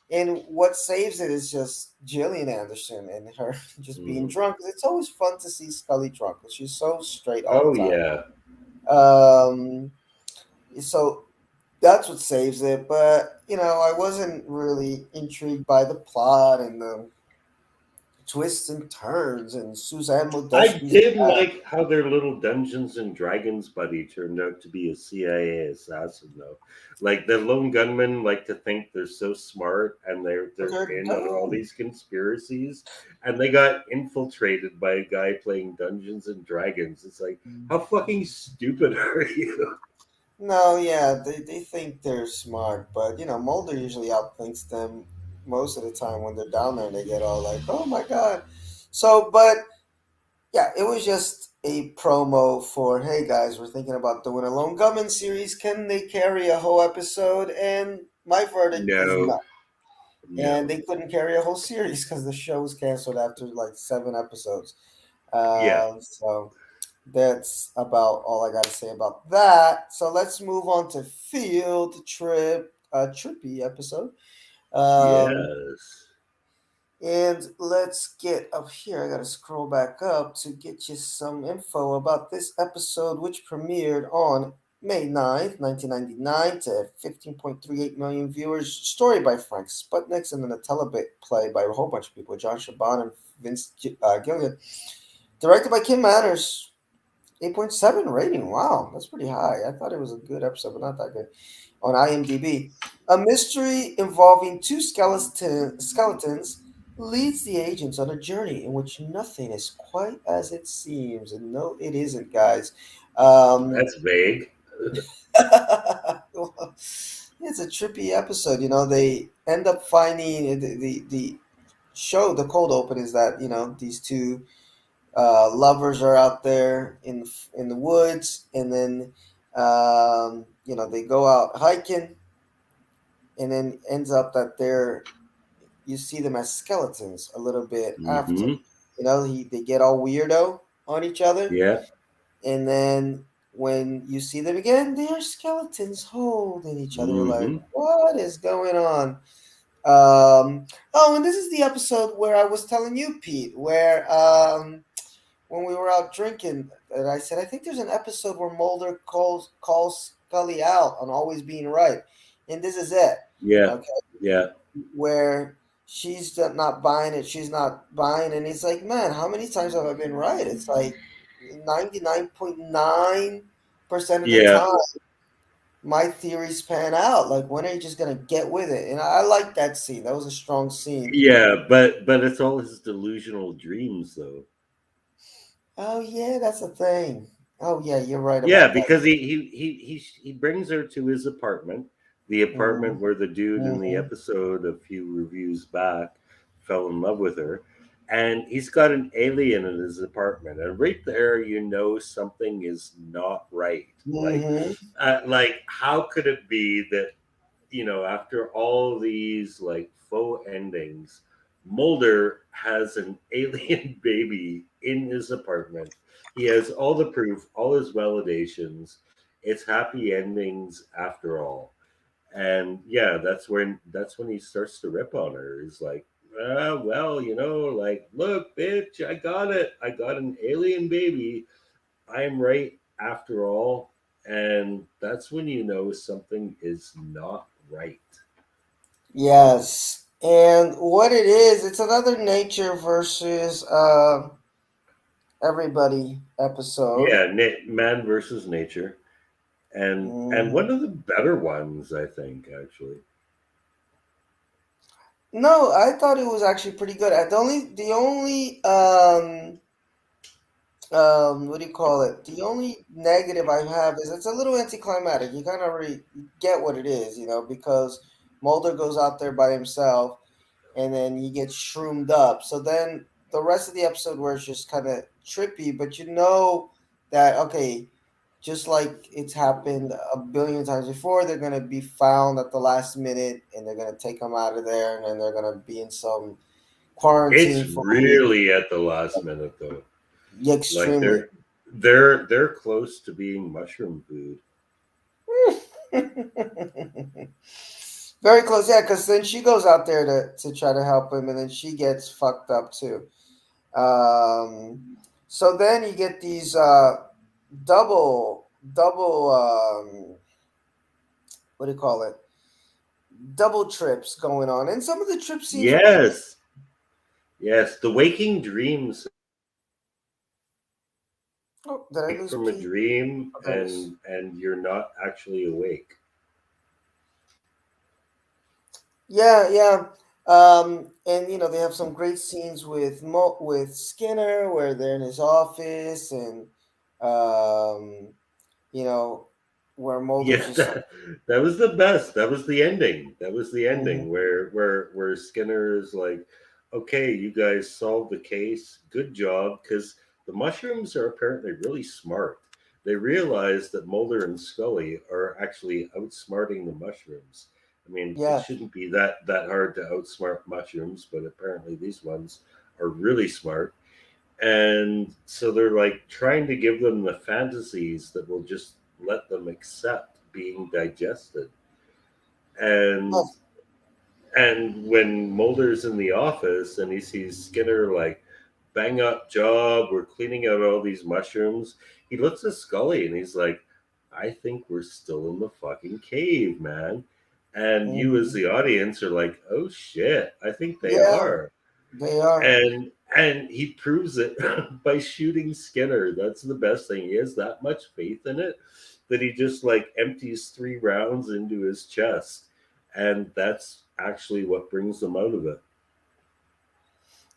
And what saves it is just Gillian Anderson and her just being Mhm. drunk. 'Cause it's always fun to see Scully drunk. 'Cause she's so straight all the Oh time. yeah, Um, so that's what saves it. But I wasn't really intrigued by the plot and the twists and turns and Suzanne I Modesky's did back. like how their little Dungeons and Dragons buddy turned out to be a CIA assassin, though. Like the lone gunmen like to think they're so smart and they're They're in on all dumb. these conspiracies, and they got infiltrated by a guy playing Dungeons and Dragons. It's like, how fucking stupid are you? No, yeah, they think they're smart, but Mulder usually outthinks them most of the time when they're down there and they get all like, "Oh my god!" So, but yeah, it was just a promo for, "Hey guys, we're thinking about doing a Lone Gunman series. Can they carry a whole episode?" And my verdict is No, no. And no, they couldn't carry a whole series because the show was canceled after like 7 episodes. yeah, So that's about all I got to say about that. So let's move on to Field Trip, a trippy episode. Um, yes, and let's get up here. I got to scroll back up to get you some info about this episode, which premiered on May 9th, 1999 to 15.38 million viewers. Story by Frank Sputniks and then a teleplay by a whole bunch of people, John Shaban and Vince Gilligan. Directed by Kim Manners. 8.7 rating. Wow, that's pretty high. I thought it was a good episode, but not that good. On IMDb, a mystery involving two skeletons leads the agents on a journey in which nothing is quite as it seems. And no, it isn't, guys. Um, That's vague. it's a trippy episode. They end up finding the show. The cold open is that these two lovers are out there in the woods, and then they go out hiking, and then ends up that you see them as skeletons a little bit after. Hmm. They get all weirdo on each other, Yeah. and then when you see them again, they are skeletons holding each other. You're like, Hmm. what is going on? Oh, and this is the episode where I was telling you, Pete, where when we were out drinking, and I said, I think there's an episode where Mulder calls Scully out on always being right, and this is it. Yeah. Okay, Yeah. where she's not buying it, she's not buying, and he's like, man, how many times have I been right? It's like 99.9% of the Yeah. time my theories pan out. Like, when are you just gonna get with it? And I like that scene. That was a strong scene. Yeah. But it's all his delusional dreams, though. Oh yeah, that's a thing. Oh yeah, you're right Yeah, about that. because he brings her to his apartment, the Mm-hmm. apartment where the dude in the Mm-hmm. episode a few reviews back fell in love with her, and he's got an alien in his apartment, and right there you know something is not right. Mm-hmm. Like how could it be that after all these like faux endings, Mulder has an alien baby in his apartment. He has all the proof, all his validations. It's happy endings after all. And yeah, that's when he starts to rip on her. He's like, well, like, look, bitch, I got it. I got an alien baby. I'm right after all. And that's when you know something is not right. Yes. And what it is, it's another nature versus everybody episode. Yeah, man versus nature, and Hmm. one of the better ones, I think, actually. No, I thought it was actually pretty good. The only what do you call it? The only negative I have is it's a little anticlimactic. You kind of already get what it is, because Mulder goes out there by himself and then he gets shroomed up. So then the rest of the episode where it's just kind of trippy, but you know that okay, just like it's happened a billion times before, they're gonna be found at the last minute and they're gonna take them out of there, and then they're gonna be in some quarantine It's for a week. really at the last minute, though. Yeah, Like extremely. they're close to being mushroom food. Very close, yeah, because then she goes out there to try to help him, and then she gets fucked up too. Um, so then you get these double what do you call it? Double trips going on, and some of the trip scenes are pretty. Yes, yes. The waking dreams Oh, did I like lose from a Pete? dream, Oh, there he is. and you're not actually awake. Yeah, yeah. And they have some great scenes with Skinner where they're in his office, and um, you know, where Mulder's Yeah, just like, that was the best. That was the ending. That was the mhm, ending where Skinner is like, okay, you guys solved the case. Good job, because the mushrooms are apparently really smart. They realize that Mulder and Scully are actually outsmarting the mushrooms. I mean, it yeah, shouldn't be that hard to outsmart mushrooms, but apparently these ones are really smart. And so they're like trying to give them the fantasies that will just let them accept being digested. yeah, And and when Mulder's in the office and he sees Skinner like, bang up job, we're cleaning out all these mushrooms, he looks at Scully and he's like, I think we're still in the fucking cave, man. And you, as Mhm. the audience, are like, oh shit, I think they Yeah, are. they are. And he proves it by shooting Skinner. That's the best thing. He has that much faith in it that he just like empties 3 rounds into his chest, and that's actually what brings them out of it.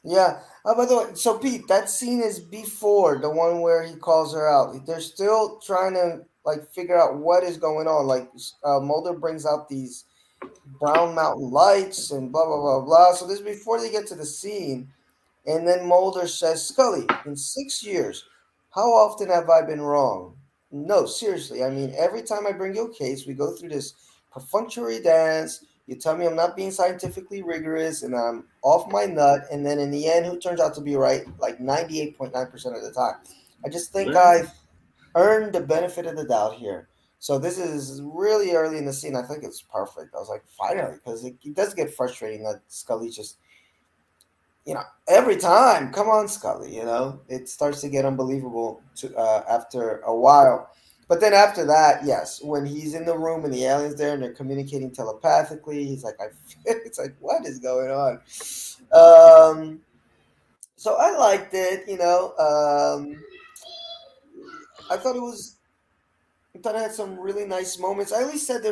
Yeah. By the way, so Pete, that scene is before the one where he calls her out. They're still trying to like figure out what is going on. Like Mulder brings out these brown mountain lights and blah blah blah blah. So this is before they get to the scene. And then Mulder says, Scully, in 6 years, how often have I been wrong? No, seriously. I mean, every time I bring you a case, we go through this perfunctory dance. You tell me I'm not being scientifically rigorous and I'm off my nut. And then in the end, who turns out to be right like 98.9% of the time? I just think Eh, I've earned the benefit of the doubt here. So this is really early in the scene. I think it's perfect. I was like, finally, because it does get frustrating that Scully just every time. Come on, Scully. It starts to get unbelievable after a while. But then after that, yes, when he's in the room and the aliens there and they're communicating telepathically, he's like, it's like, what is going on? Um, so I liked it. I thought it was I thought it had some really nice moments. I at least said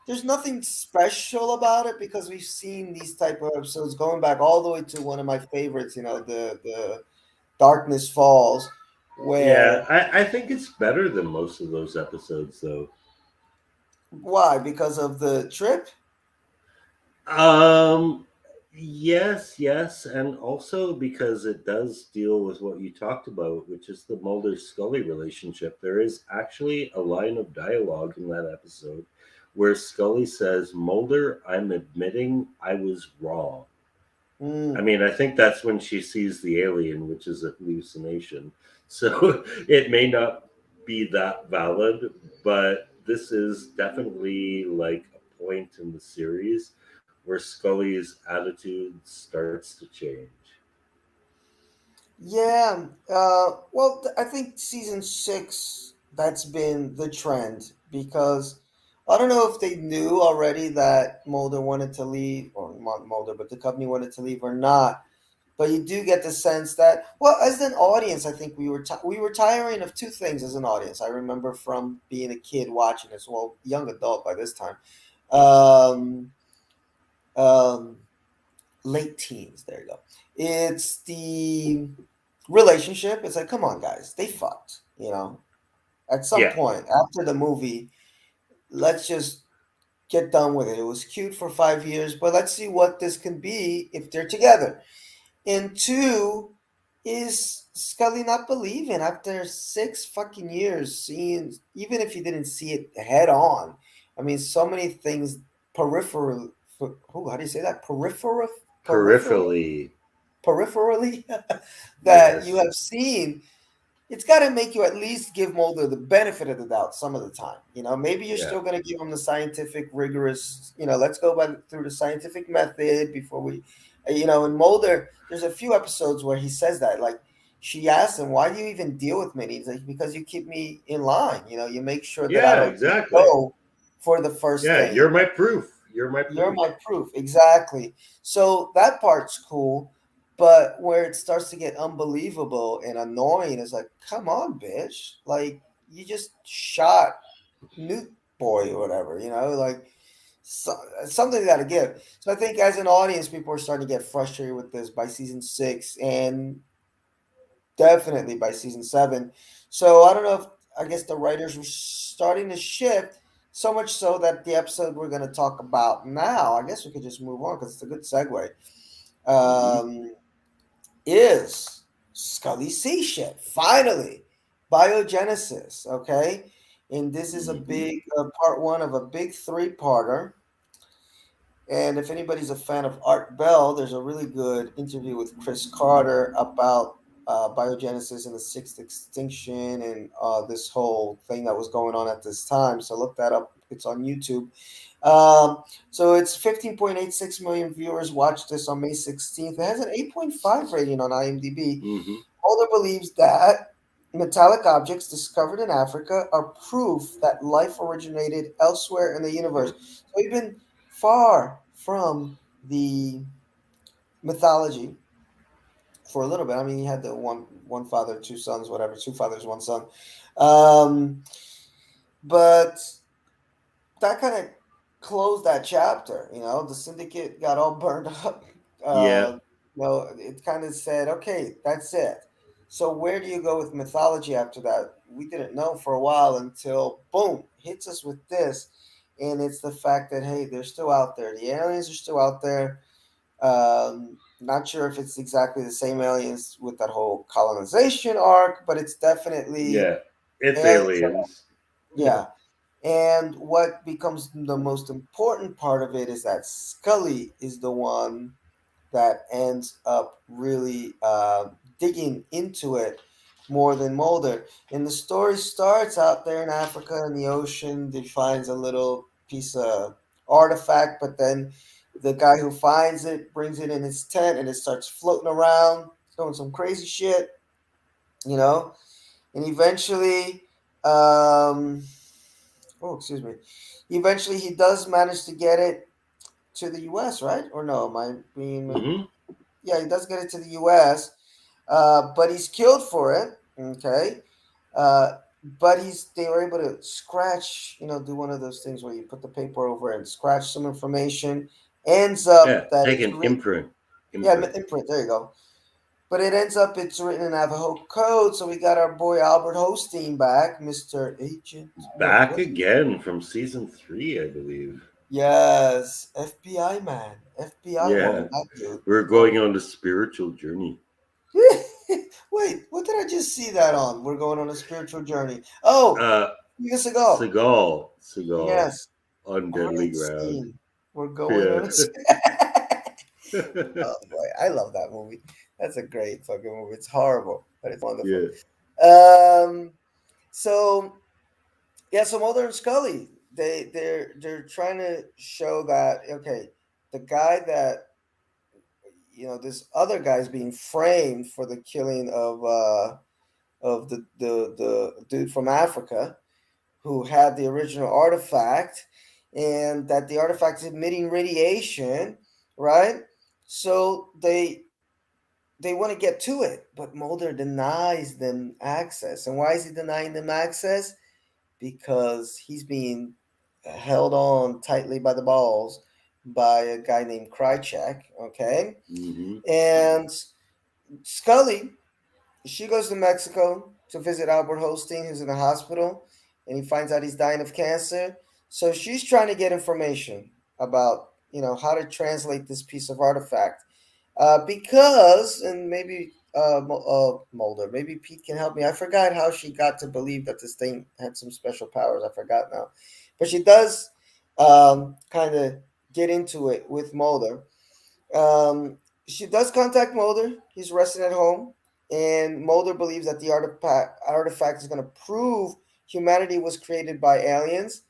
there's nothing special about it because we've seen these type of episodes going back all the way to one of my favorites, the Darkness Falls, yeah, where I think it's better than most of those episodes, though. why? Because of the trip? Um, yes, yes, and also because it does deal with what you talked about, which is the Mulder Scully relationship. There is actually a line of dialogue in that episode where Scully says, Mulder, I'm admitting I was wrong. I Mm. mean, I think that's when she sees the alien, which is a hallucination. So it may not be that valid, but this is definitely like a point in the series where Scully's attitude starts to change. Yeah. Well, I think season 6 that's been the trend because I don't know if they knew already that Mulder wanted to leave, or not Mulder, but the company wanted to leave or not. But you do get the sense that, well, as an audience, I think we were tiring of two things as an audience. I remember from being a kid watching this, well, young adult by this time, um, um, late teens. There you go. It's the relationship. It's like, come on, guys, they fucked. At some Yeah, point after the movie, let's just get done with it. It was cute for 5 years, but let's see what this can be if they're together. And two, is Scully not believing after 6 fucking years seeing, even if you didn't see it head on? I mean, so many things peripheral. How do you say that? Peripheral, peripherally. peripherally, that you Yes. have seen. It's got to make you at least give Mulder the benefit of the doubt some of the time. Maybe you're Yeah. still going to give him the scientific, rigorous, let's go through the scientific method before we, in Mulder, there's a few episodes where he says that. Like, she asks him, why do you even deal with me? And he's like, because you keep me in line. You make sure that I Yeah, don't just exactly. go for the first Yeah, thing. you're my proof. You're my You're proof. my proof. Exactly. So that part's cool. But where it starts to get unbelievable and annoying is like, come on, bitch. Like, you just shot Newt Boy or whatever, like so, something's got to give. So I think as an audience, people are starting to get frustrated with this by season 6 and definitely by season 7. So I don't know if, I guess the writers were starting to shift so much so that the episode we're going to talk about now, I guess we could just move on because it's a good segue, Hmm. um, is Scully Sea Ship. Finally, Biogenesis. Okay. And this is a Hmm. big part one of a big three-parter. And if anybody's a fan of Art Bell, there's a really good interview with Chris Carter about biogenesis and the sixth extinction and this whole thing that was going on at this time. So look that up. It's on YouTube. Um, so it's 15.86 million viewers watched this on May 16th. It has an 8.5 rating on IMDb. Hmm. Mulder believes that. Metallic objects discovered in Africa are proof that life originated elsewhere in the universe. So we've been far from the mythology for a little bit. I mean, you had the one father, two sons, whatever, two fathers, one son. Um, but that kind of closed that chapter. The syndicate got all burned up. Yeah, It kind of said, okay, that's it. So where do you go with mythology after that? We didn't know for a while until boom hits us with this, and it's the fact that hey, they're still out there. The aliens are still out there. Not sure if it's exactly the same aliens with that whole colonization arc, but it's definitely yeah. It's aliens. aliens. Yeah. And what becomes the most important part of it is that Scully is the one that ends up really digging into it more than Mulder. And the story starts out there in Africa in the ocean. He finds a little piece of artifact, but then the guy who finds it brings it in his tent and it starts floating around, doing some crazy shit, you know? And eventually, um, oh, excuse me. Eventually, he does manage to get it to the U.S., right? Or no? Am I being? Hmm. Yeah, he does get it to the U.S., but he's killed for it. Okay, uh, but they were able to scratch. Do one of those things where you put the paper over and scratch some information. Ends Yeah, up that take it's an written. imprint. Yeah, Imprint. imprint. There you go. But it ends up it's written in Navajo code. So we got our boy Albert Hosteen back, Mister Agent. Wait, Back what? again from season 3, I believe. Yes, FBI man, FBI Yeah, woman, that dude. we're Oh, going on a spiritual journey. wait, what did I just see that on? We're going on a spiritual journey. Oh, Uh, years ago. Seagal, Yes, on deadly great ground. scene. We're going Yeah. on a. Oh boy, I love that movie. That's a great fucking movie. It's horrible, but it's wonderful. Yeah. Um, so yeah, so Mulder and Scully, they're trying to show that okay, the guy that this other guy's being framed for the killing of the dude from Africa who had the original artifact, and that the artifact is emitting radiation, right? So they want to get to it, but Mulder denies them access. And why is he denying them access? Because he's being held on tightly by the balls by a guy named Krychek, okay? Hmm. And Scully, she goes to Mexico to visit Albert Hosteen, who's in the hospital, and he finds out he's dying of cancer. So she's trying to get information about, how to translate this piece of artifact. Because, and maybe Mulder, maybe Pete can help me. I forgot how she got to believe that this thing had some special powers. I forgot now. But she does kind of get into it with Mulder. Um, she does contact Mulder. He's resting at home, and Mulder believes that the artifact is going to prove humanity was created by aliens.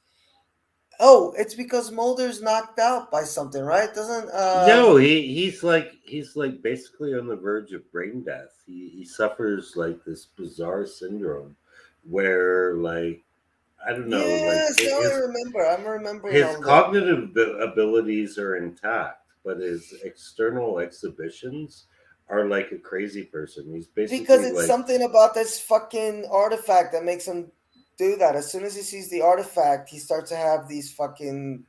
Oh, it's because Mulder's knocked out by something, right? Doesn't No, he's like basically on the verge of brain death. He suffers like this bizarre syndrome where like I don't know, like Yes, now I remember. I'm remembering his all of that. cognitive abilities are intact, but his external exhibitions are like a crazy person. He's Because basically it's like, something about this fucking artifact that makes him do that. As soon as he sees the artifact, he starts to have these fucking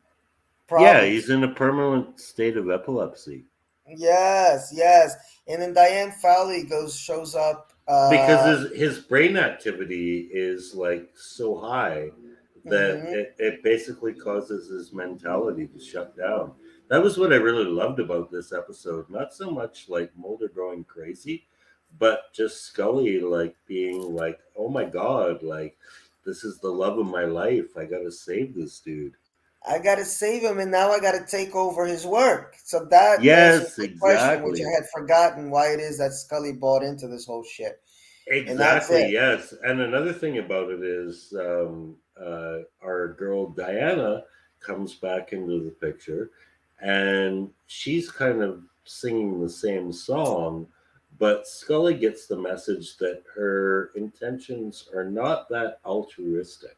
yeah, problems. he's in a permanent state of epilepsy Yes, yes. And then Diane Fowley shows up. because his brain activity is like so high that Mhm. it basically causes his mentality to shut down. That was what I really loved about this episode. Not so much like Mulder going crazy, but just Scully like being like, "Oh my god, like this is the love of my life. I got to save this dude." I gotta save him, and now I gotta take over his work. So that answers Yes, the question, which I exactly. had forgotten, why it is that Scully bought into this whole shit. And that's Exactly, it. yes. And another thing about it is our girl Diana comes back into the picture and she's kind of singing the same song, but Scully gets the message that her intentions are not that altruistic.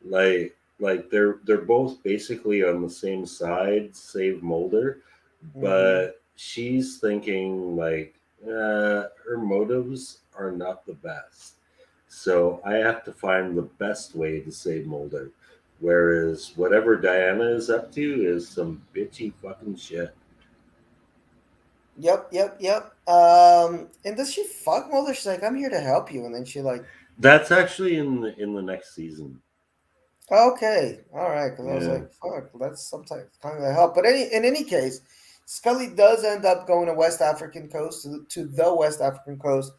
They're both basically on the same side, save Mulder, Mm-hmm. but she's thinking like her motives are not the best. So I have to find the best way to save Mulder. Whereas whatever Diana is up to is some bitchy fucking shit. Yep, yep, yep. And does she fuck Mulder? She's like, I'm here to help you, and then she like, That's actually in the next season. okay, all right, because I was Yeah. like, fuck, that's sometimes kind of help. But in any case, Scully does end up going to West African coast to the West African coast,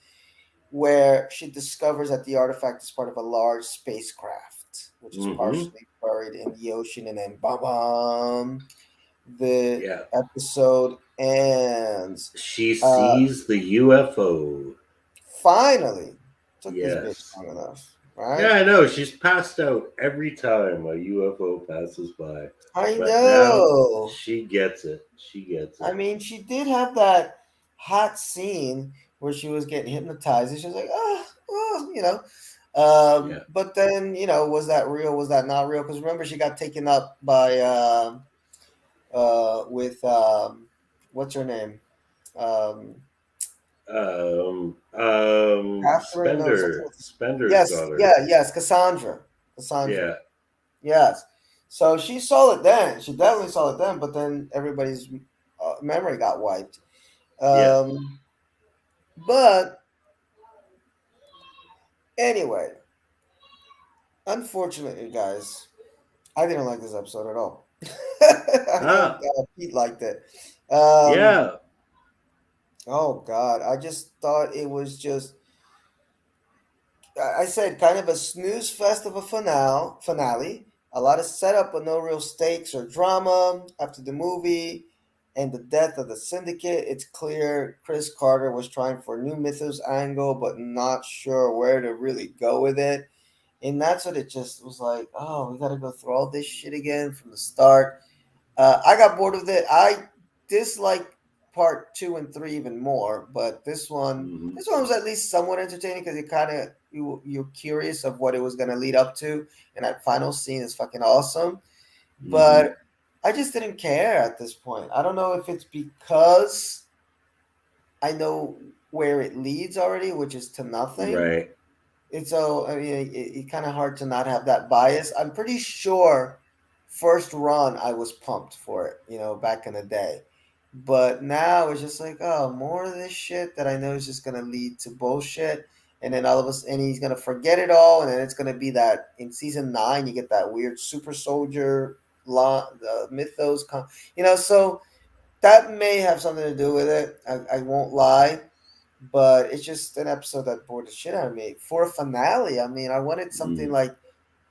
where she discovers that the artifact is part of a large spacecraft, which is Mm-hmm. partially buried in the ocean, and then bam, bam, the Yeah. episode ends. She Uh, sees the UFO. Finally, took this bitch Yes. long enough, right? Yeah, I know. She's passed out every time a UFO passes by. I But now know. she gets it. She gets I it. mean, she did have that hot scene where she was getting hypnotized, and she was like, "Oh, oh," you know. Yeah. But then, was that real? Was that not real? Because remember, she got taken up by with what's her name? Um, Catherine, no, something Spender. with Spender's yes, daughter. yeah, yes, Cassandra, Cassandra, Yeah. yes. So she saw it then. She definitely saw it then. But then everybody's memory got wiped. Yeah. But anyway, unfortunately, guys, I didn't like this episode at all. I know Ah. Pete liked it. Um, Yeah. oh God, I just thought it was just. I said kind of a snooze fest of a finale. Finale. A lot of setup, but no real stakes or drama. After the movie and the death of the syndicate, it's clear Chris Carter was trying for a new mythos angle, but not sure where to really go with it. And that's what it just was like. Oh, we got to go through all this shit again from the start. I got bored with it. I dislike part two and three even more, but Mm-hmm. this one was at least somewhat entertaining because it kind of you're curious of what it was gonna lead up to, and that final scene is fucking awesome. Mm-hmm. But I just didn't care at this point. I don't know if it's because I know where it leads already, which is to nothing. Right. It's so I mean, it's kind of hard to not have that bias. I'm pretty sure first run I was pumped for it, back in the day. But now it's just like, oh, more of this shit that I know is just gonna lead to bullshit, and then all of us, and he's gonna forget it all, and then it's gonna be that in season 9 you get that weird super soldier the mythos, so that may have something to do with it. I won't lie, but it's just an episode that bored the shit out of me. For a finale, I mean, I wanted something Mm. like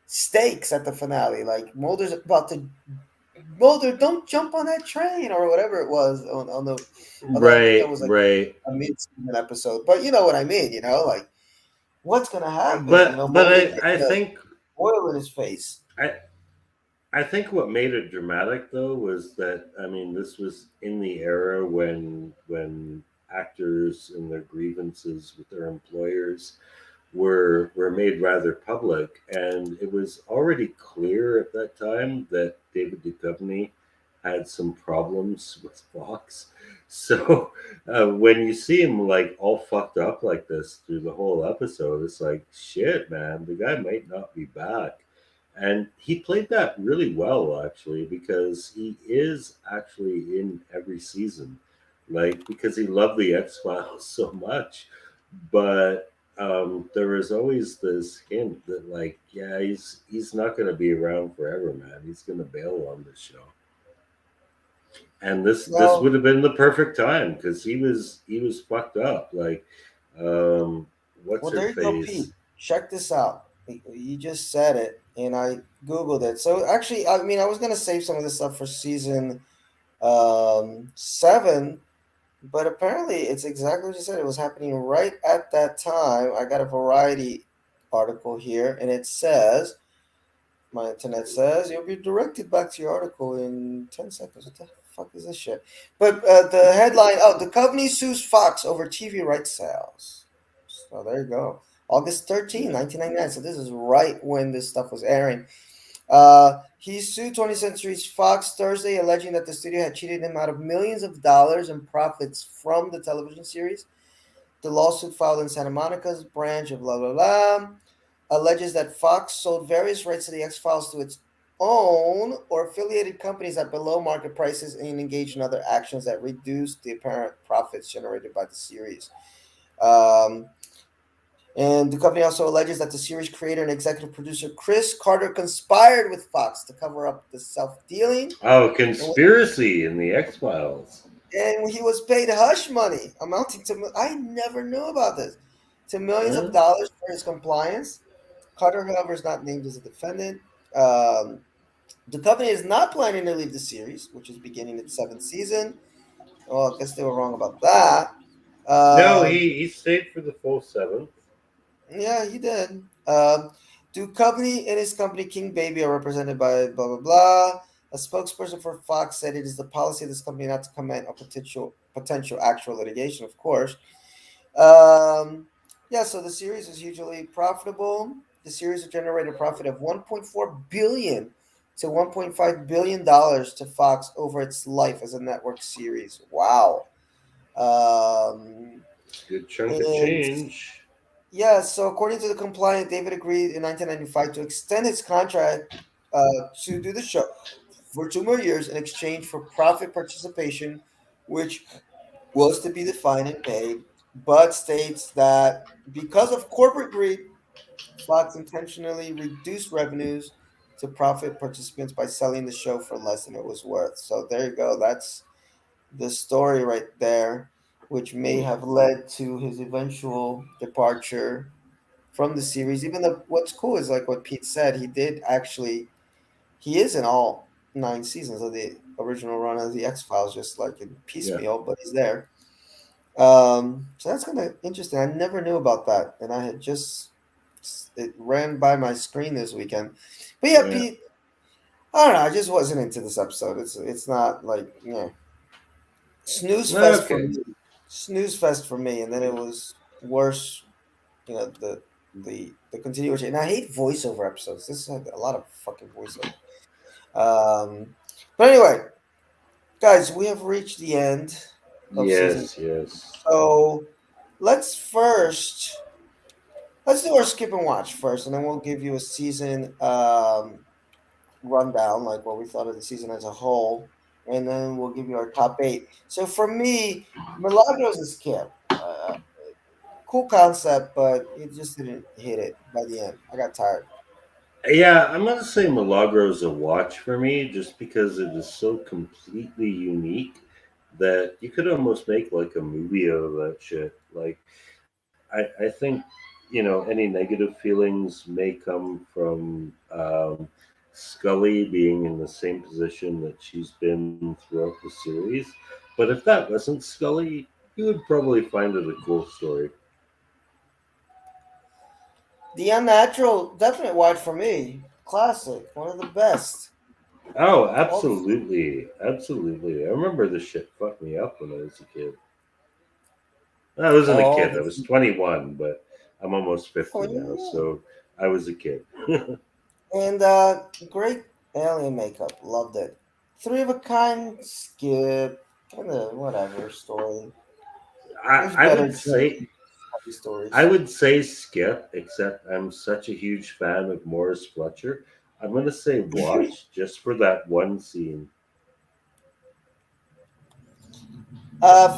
stakes at the finale, like Mulder's about to Mulder, don't jump on that train or whatever it was on the. Although I think that Right. was like Right. a mid-season episode, but you know what I mean. Like what's gonna happen? But Mulder I getting the think oil in his face. I I think what made it dramatic though was that I mean this was in the era when actors and their grievances with their employers were made rather public, and it was already clear at that time that David Duchovny had some problems with Fox. So when you see him like all fucked up like this through the whole episode, it's like shit, man. The guy might not be back, and he played that really well actually because he is actually in every season, like because he loved the X Files so much, but there was always this hint that like yeah he's not going to be around forever, man. He's going to bail on this show, and this would Well, have been the perfect time because he was fucked up like um what's well, her there you go, Pete. face. Check this out. You just said it, and I googled it. So actually, I mean, I was gonna save some of this stuff for season 7. But apparently, it's exactly what you said. It was happening right at that time. I got a Variety article here, and it says My internet says you'll be directed back to your article in 10 seconds. What the fuck is this shit? But the headline, oh, the company sues Fox over TV rights sales. So there you go. August 13, Yeah. 1999. So this is right when this stuff was airing. He sued 20th Century's Fox Thursday, alleging that the studio had cheated him out of millions of dollars in profits from the television series. The lawsuit filed in Santa Monica's branch of blah blah blah alleges that Fox sold various rights to the X Files to its own or affiliated companies at below market prices and engaged in other actions that reduced the apparent profits generated by the series. Um, and the company also alleges that the series creator and executive producer Chris Carter conspired with Fox to cover up the self dealing, Oh, and conspiracy in the X Files. he was paid hush money amounting to, I never knew about this, to millions of Huh? dollars for his compliance. Carter, however, is not named as a defendant. Um, the company is not planning to leave the series, which is beginning its seventh season. Well, I guess they were wrong about that. No, Um, he stayed for the full seventh. yeah, he did. The company and his company King Baby are represented by blah blah blah. A spokesperson for Fox said it is the policy of this company not to comment on potential actual litigation. Of course, Um, yeah, so the series is hugely profitable. The series has generated a profit of 1.4 billion to 1.5 billion dollars to Fox over its life as a network series. Wow. Um, It's a good chunk of and change. yeah, so according to the compliant, David agreed in 1995 to extend his contract to do the show for 2 more years in exchange for profit participation, which was to be defined and paid, but states that because of corporate greed, Fox intentionally reduced revenues to profit participants by selling the show for less than it was worth. So there you go. That's the story right there, which may Hmm. have led to his eventual departure from the series. Even though what's cool is like what Pete said, he is in all 9 seasons of the original run of the X Files, just like in Yeah, piecemeal, but he's there. So that's kind of interesting. I never knew about that, and I had just it ran by my screen this weekend. But yeah, yeah. Pete, I don't know. I just wasn't into this episode. It's not like yeah, snooze fest for Okay. me. Snooze fest for me, and then it was worse. You know the continuation, and I hate voiceover episodes. This had a lot of fucking voiceover. Um, but anyway, guys, we have reached the end of season. Yes, yes. So let's do our skip and watch first, and then we'll give you a season rundown, like what we thought of the season as a whole, and then we'll give you our top eight. So for me, Milagro is a skip. Cool concept, but it just didn't hit it by the end. I got tired. Yeah, I'm gonna say Milagro is a watch for me, just because it is so completely unique that you could almost make like a movie out of that shit. Like, I think, any negative feelings may come from Scully being in the same position that she's been throughout the series. But if that wasn't Scully, you would probably find it a cool story. The Unnatural, definite watch for me. Classic, one of the best. Oh, All the, absolutely. Absolutely. I remember this shit fucked me up when I was a kid. I wasn't a all kid, I the. was 21, but I'm almost Oh 50 now, yeah. so I was a kid. And great alien makeup. Loved it. Three of a kind, skip. Kind of whatever story. I, There's I better would James say I stories. would say skip, except I'm such a huge fan of Morris Fletcher. I'm gonna say watch just for that one scene.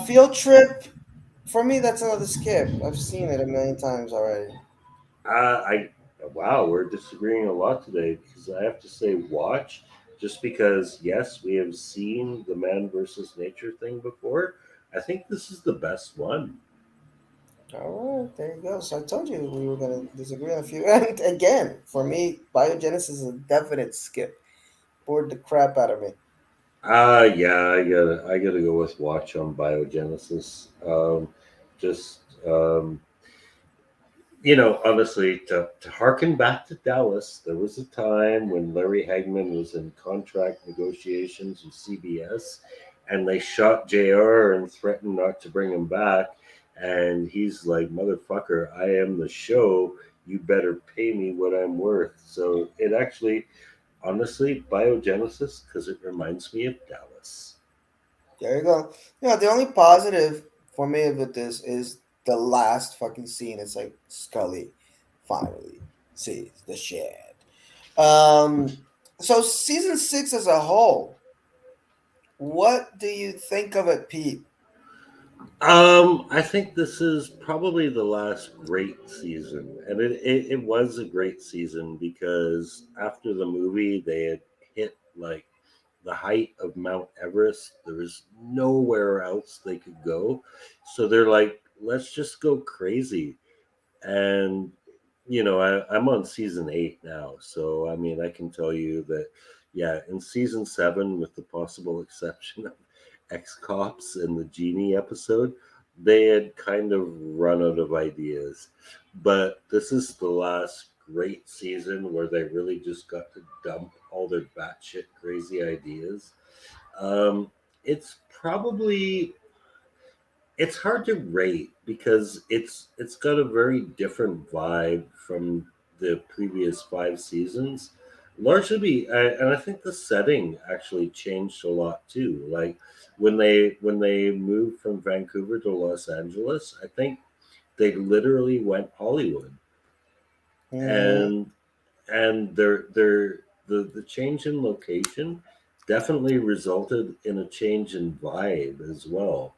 Field trip. For me, that's another skip. I've seen it a million times already. I Wow, we're disagreeing a lot today because I have to say watch just because yes, we have seen the man versus nature thing before. I think this is the best one. All right, there you go. So I told you we were gonna disagree on a few. And again, for me, Biogenesis is a definite skip. Bored the crap out of me. Yeah, I gotta go with watch on biogenesis. Just Honestly, to harken back to Dallas, there was a time when Larry Hagman was in contract negotiations with CBS, and they shot JR and threatened not to bring him back. And he's like, "Motherfucker, I am the show. You better pay me what I'm worth." So it actually, honestly, Biogenesis, because it reminds me of Dallas. There you go. The only positive for me with this is the last fucking scene. It's like Scully finally sees the shed. Um, so season 6 as a whole, what do you think of it, Pete? I think this is probably the last great season, and it was a great season because after the movie, they had hit like the height of Mount Everest. There was nowhere else they could go, so they're like, let's just go crazy. And I'm on season 8 now, so I mean, I can tell you that, yeah, in season 7, with the possible exception of X Cops and the Genie episode, they had kind of run out of ideas. But this is the last great season where they really just got to dump all their batshit crazy ideas. Um, it's probably it's hard to rate because it's got a very different vibe from the previous 5 seasons. Largely, and I think the setting actually changed a lot too. Like when they moved from Vancouver to Los Angeles, I think they literally went Hollywood, Mm-hmm. and the change in location definitely resulted in a change in vibe as well.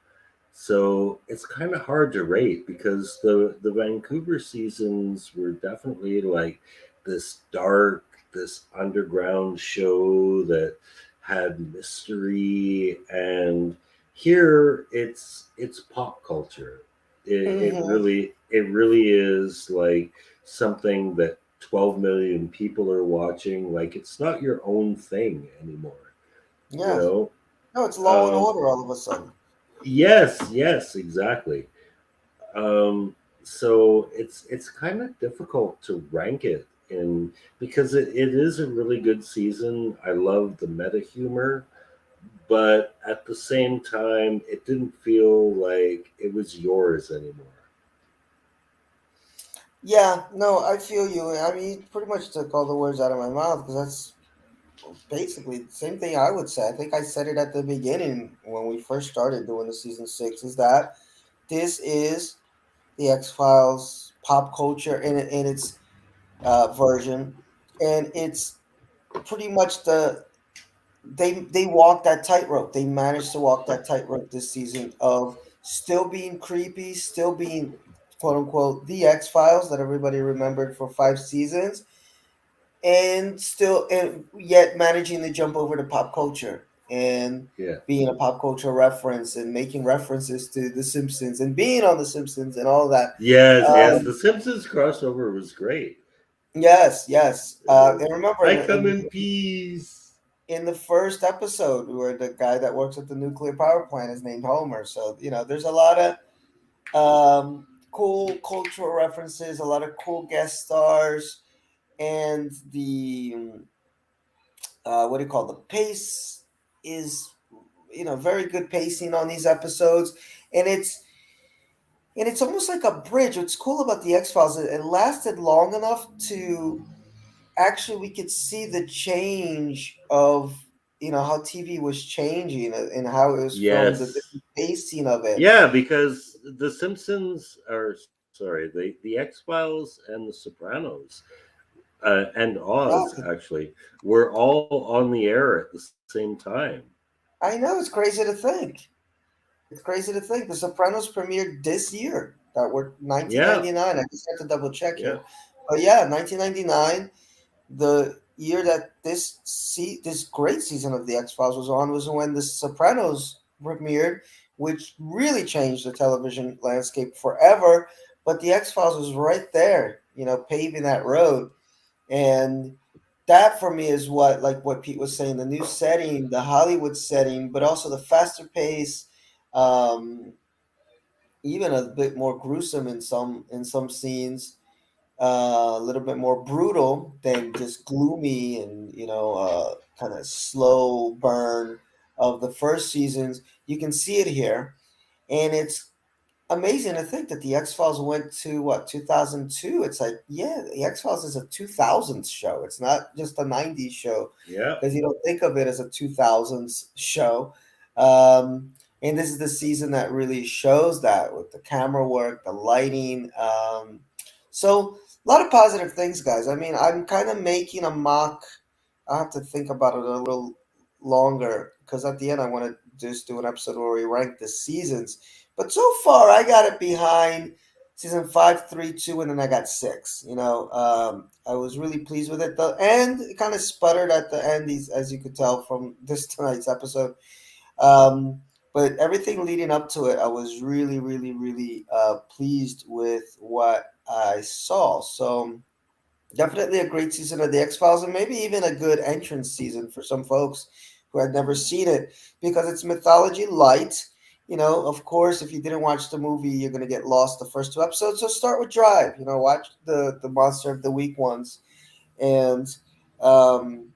So it's kind of hard to rate because the Vancouver seasons were definitely like this dark, this underground show that had mystery, and here it's pop culture. Mm-hmm. It really is like something that 12 million people are watching. Like it's not your own thing anymore, you Yeah. know. No, it's Law and Um, Order all of a sudden. yes, exactly. Um, so it's kind of difficult to rank it in because it is a really good season. I love the meta humor, but at the same time, it didn't feel like it was yours anymore. Yeah, no, I feel you. I mean, you pretty much took all the words out of my mouth because that's basically the same thing I would say. I think I said it at the beginning when we first started doing the season 6 is that this is the X Files pop culture in its version, and it's pretty much they walk that tightrope. They managed to walk that tightrope this season of still being creepy, still being quote unquote the X Files that everybody remembered for 5 seasons, and still and yet managing to jump over to pop culture and Yeah. being a pop culture reference and making references to The Simpsons and being on The Simpsons and all that. Yes. Um, The Simpsons crossover was great. yes, yes. And remember I come in peace. in the first episode where the guy that works at the nuclear power plant is named Homer. So there's a lot of cool cultural references, a lot of cool guest stars, and the what do you call the pace is very good pacing on these episodes, and it's almost like a bridge. What's cool about the X Files, it lasted long enough to actually we could see the change of how TV was changing and how it was filmed, the Yes. different pacing of it. Yeah, because The Simpsons are sorry, the X Files and The Sopranos and Oz Exactly. actually were all on the air at the same time. I know it's crazy to think. It's crazy to think. The Sopranos premiered this year. That were Yeah, 1999. I just had to double check yeah, here, but yeah, 1999. The year that this great season of the X Files was on was when The Sopranos premiered, which really changed the television landscape forever. But the X Files was right there, paving that road, and that for me is what like what Pete was saying, the new setting, the Hollywood setting, but also the faster pace, um, even a bit more gruesome in some scenes. a little bit more brutal than just gloomy and kind of slow burn of the first seasons. You can see it here, and it's amazing to think that the X Files went to what 2002. It's like, yeah, the X Files is a 2000s show. It's not just a 90s show Yeah. because you don't think of it as a 2000s show. Um, and this is the season that really shows that with the camera work, the lighting. So a lot of positive things, guys. I mean, I'm kind of making a mock. I have to think about it a little longer because at the end I want to just do an episode where we rank the seasons. But so far, I got it behind season five, three, two, and then I got six. I was really pleased with it. The end it kind of sputtered at the end, as you could tell from this tonight's episode. Um, but everything leading up to it, I was really, really, really pleased with what I saw. So definitely a great season of the X Files, and maybe even a good entrance season for some folks who had never seen it because it's mythology light. Of course, if you didn't watch the movie, you're gonna get lost the first two episodes. So start with Drive. Watch the Monster of the Week ones, and um,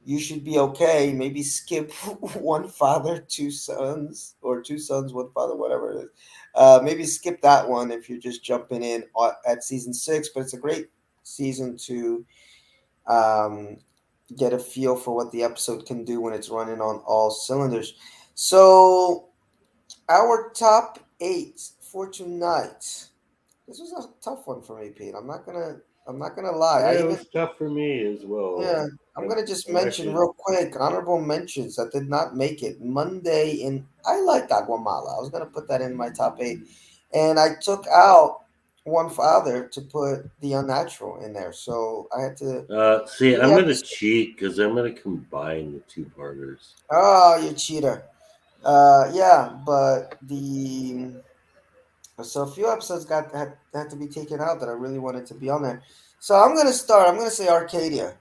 you should be okay. Maybe skip one father, two sons, or two sons, one father, whatever it is. Maybe skip that one if you're just jumping in at season six. But it's a great season to um, get a feel for what the episode can do when it's running on all cylinders. So our top eight for tonight. This was a tough one for me, Pete. I'm not gonna lie. I Yeah, it even was tough for me as well. yeah. I'm I'm, gonna just I'm mention actually, real quick honorable mentions that did not make it. Monday in I liked Aguamala. I was gonna put that in my top eight, and I took out One Father to put the Unnatural in there. So I had to see, three I'm going to episodes. cheat because I'm going to combine the two parters. Oh, you cheater. Yeah, but the so a few episodes had to be taken out that I really wanted to be on there. So I'm gonna start. I'm gonna say Arcadia.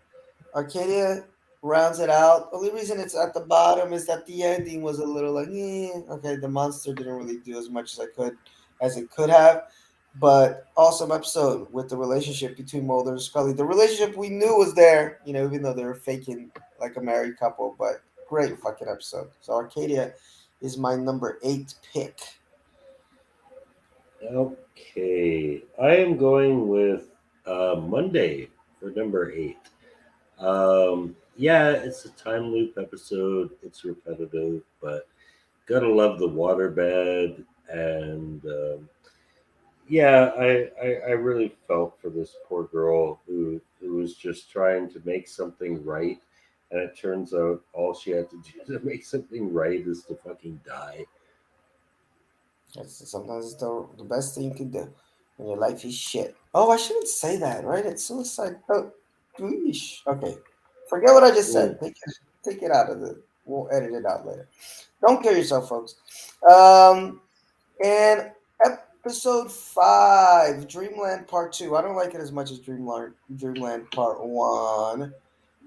Arcadia rounds it out. Only reason it's at the bottom is that the ending was a little like, okay, the monster didn't really do as much as it could have. But awesome episode with the relationship between Mulder and Scully. The relationship we knew was there, even though they were faking like a married couple. But great fucking episode. So Arcadia is my number eight pick. Okay, I am going with Monday for number eight. Yeah, it's a time loop episode. It's repetitive, but gotta love the waterbed. And yeah, I really felt for this poor girl who was just trying to make something right, and it turns out all she had to do to make something right is to fucking die. Sometimes it's the best thing you can do when your life is shit. Oh, I shouldn't say that, right? It's suicide. Oh, yeesh. Okay. Forget what I just Mm. said. Take it out of the. We'll edit it out later. Don't kill yourself, folks. Um, and episode five, Dreamland Part Two. I don't like it as much as Dreamland Part One,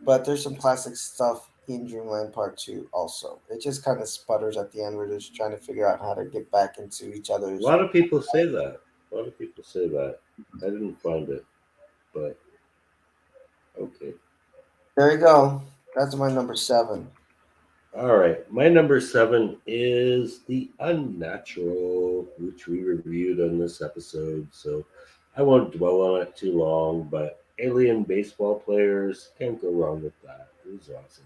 but there's some classic stuff in Dreamland Part Two also. It just kind of sputters at the end. We're just trying to figure out how to get back into each A other's. lot of people say that. A lot of people say that. I didn't find it, but okay. There you go. That's my number seven. All right. My number seven is The Unnatural, which we reviewed on this episode. So I won't dwell on it too long, but alien baseball players can't go wrong with that. It was awesome.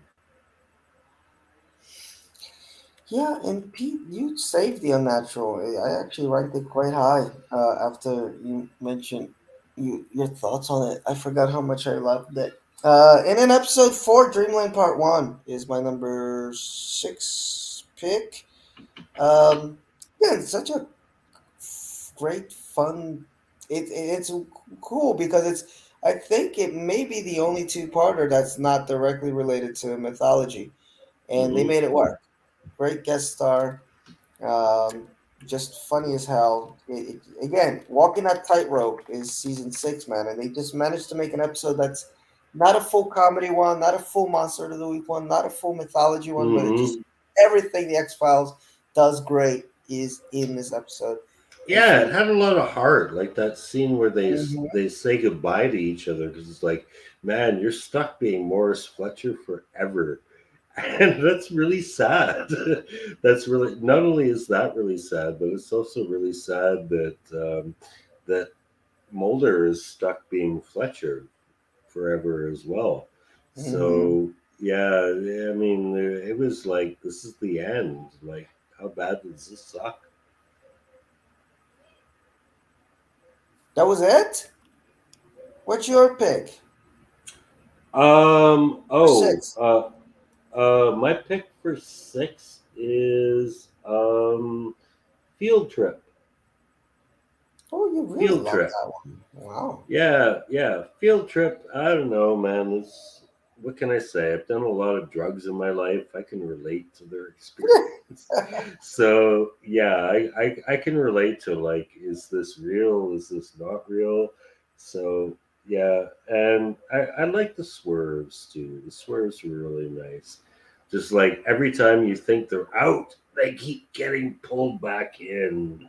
Yeah, and Pete, you saved the unnatural. I actually ranked it quite high after you mentioned your thoughts on it. I forgot how much I loved it. And in episode four, Dreamland Part One is my number six pick. Um, yeah, it's such a great fun. It's cool because I think it may be the only two-parter that's not directly related to mythology, and they Hmm. made it work. Great guest star, um, just funny as hell. Again, walking that tightrope is season six, man, and they just managed to make an episode that's not a full comedy one, not a full Monster of the Week one, not a full mythology one, but it Hmm. just everything the X Files does great is in this episode. If Yeah, it you, had a lot of heart, like that scene where Mhm. they say goodbye to each other because it's like, man, you're stuck being Morris Fletcher forever, and that's really sad. That's really, not only is that really sad, but it's also really sad that that Mulder is stuck being Fletcher forever as well. Mhm. So yeah, I mean, it was like this is the end. Like, how bad does this suck? That was it. What's your pick for Oh. six? My pick for six is field trip. Oh, you really Field love trip. that one. Wow. Yeah, yeah. Field trip. I don't know, man. It's, what can I say? I've done a lot of drugs in my life. I can relate to their experience. So yeah, I can relate to, like, is this real? Is this not real? So yeah, and I like the swerves too. The swerves were really nice. Just like every time you think they're out, they keep getting pulled back in.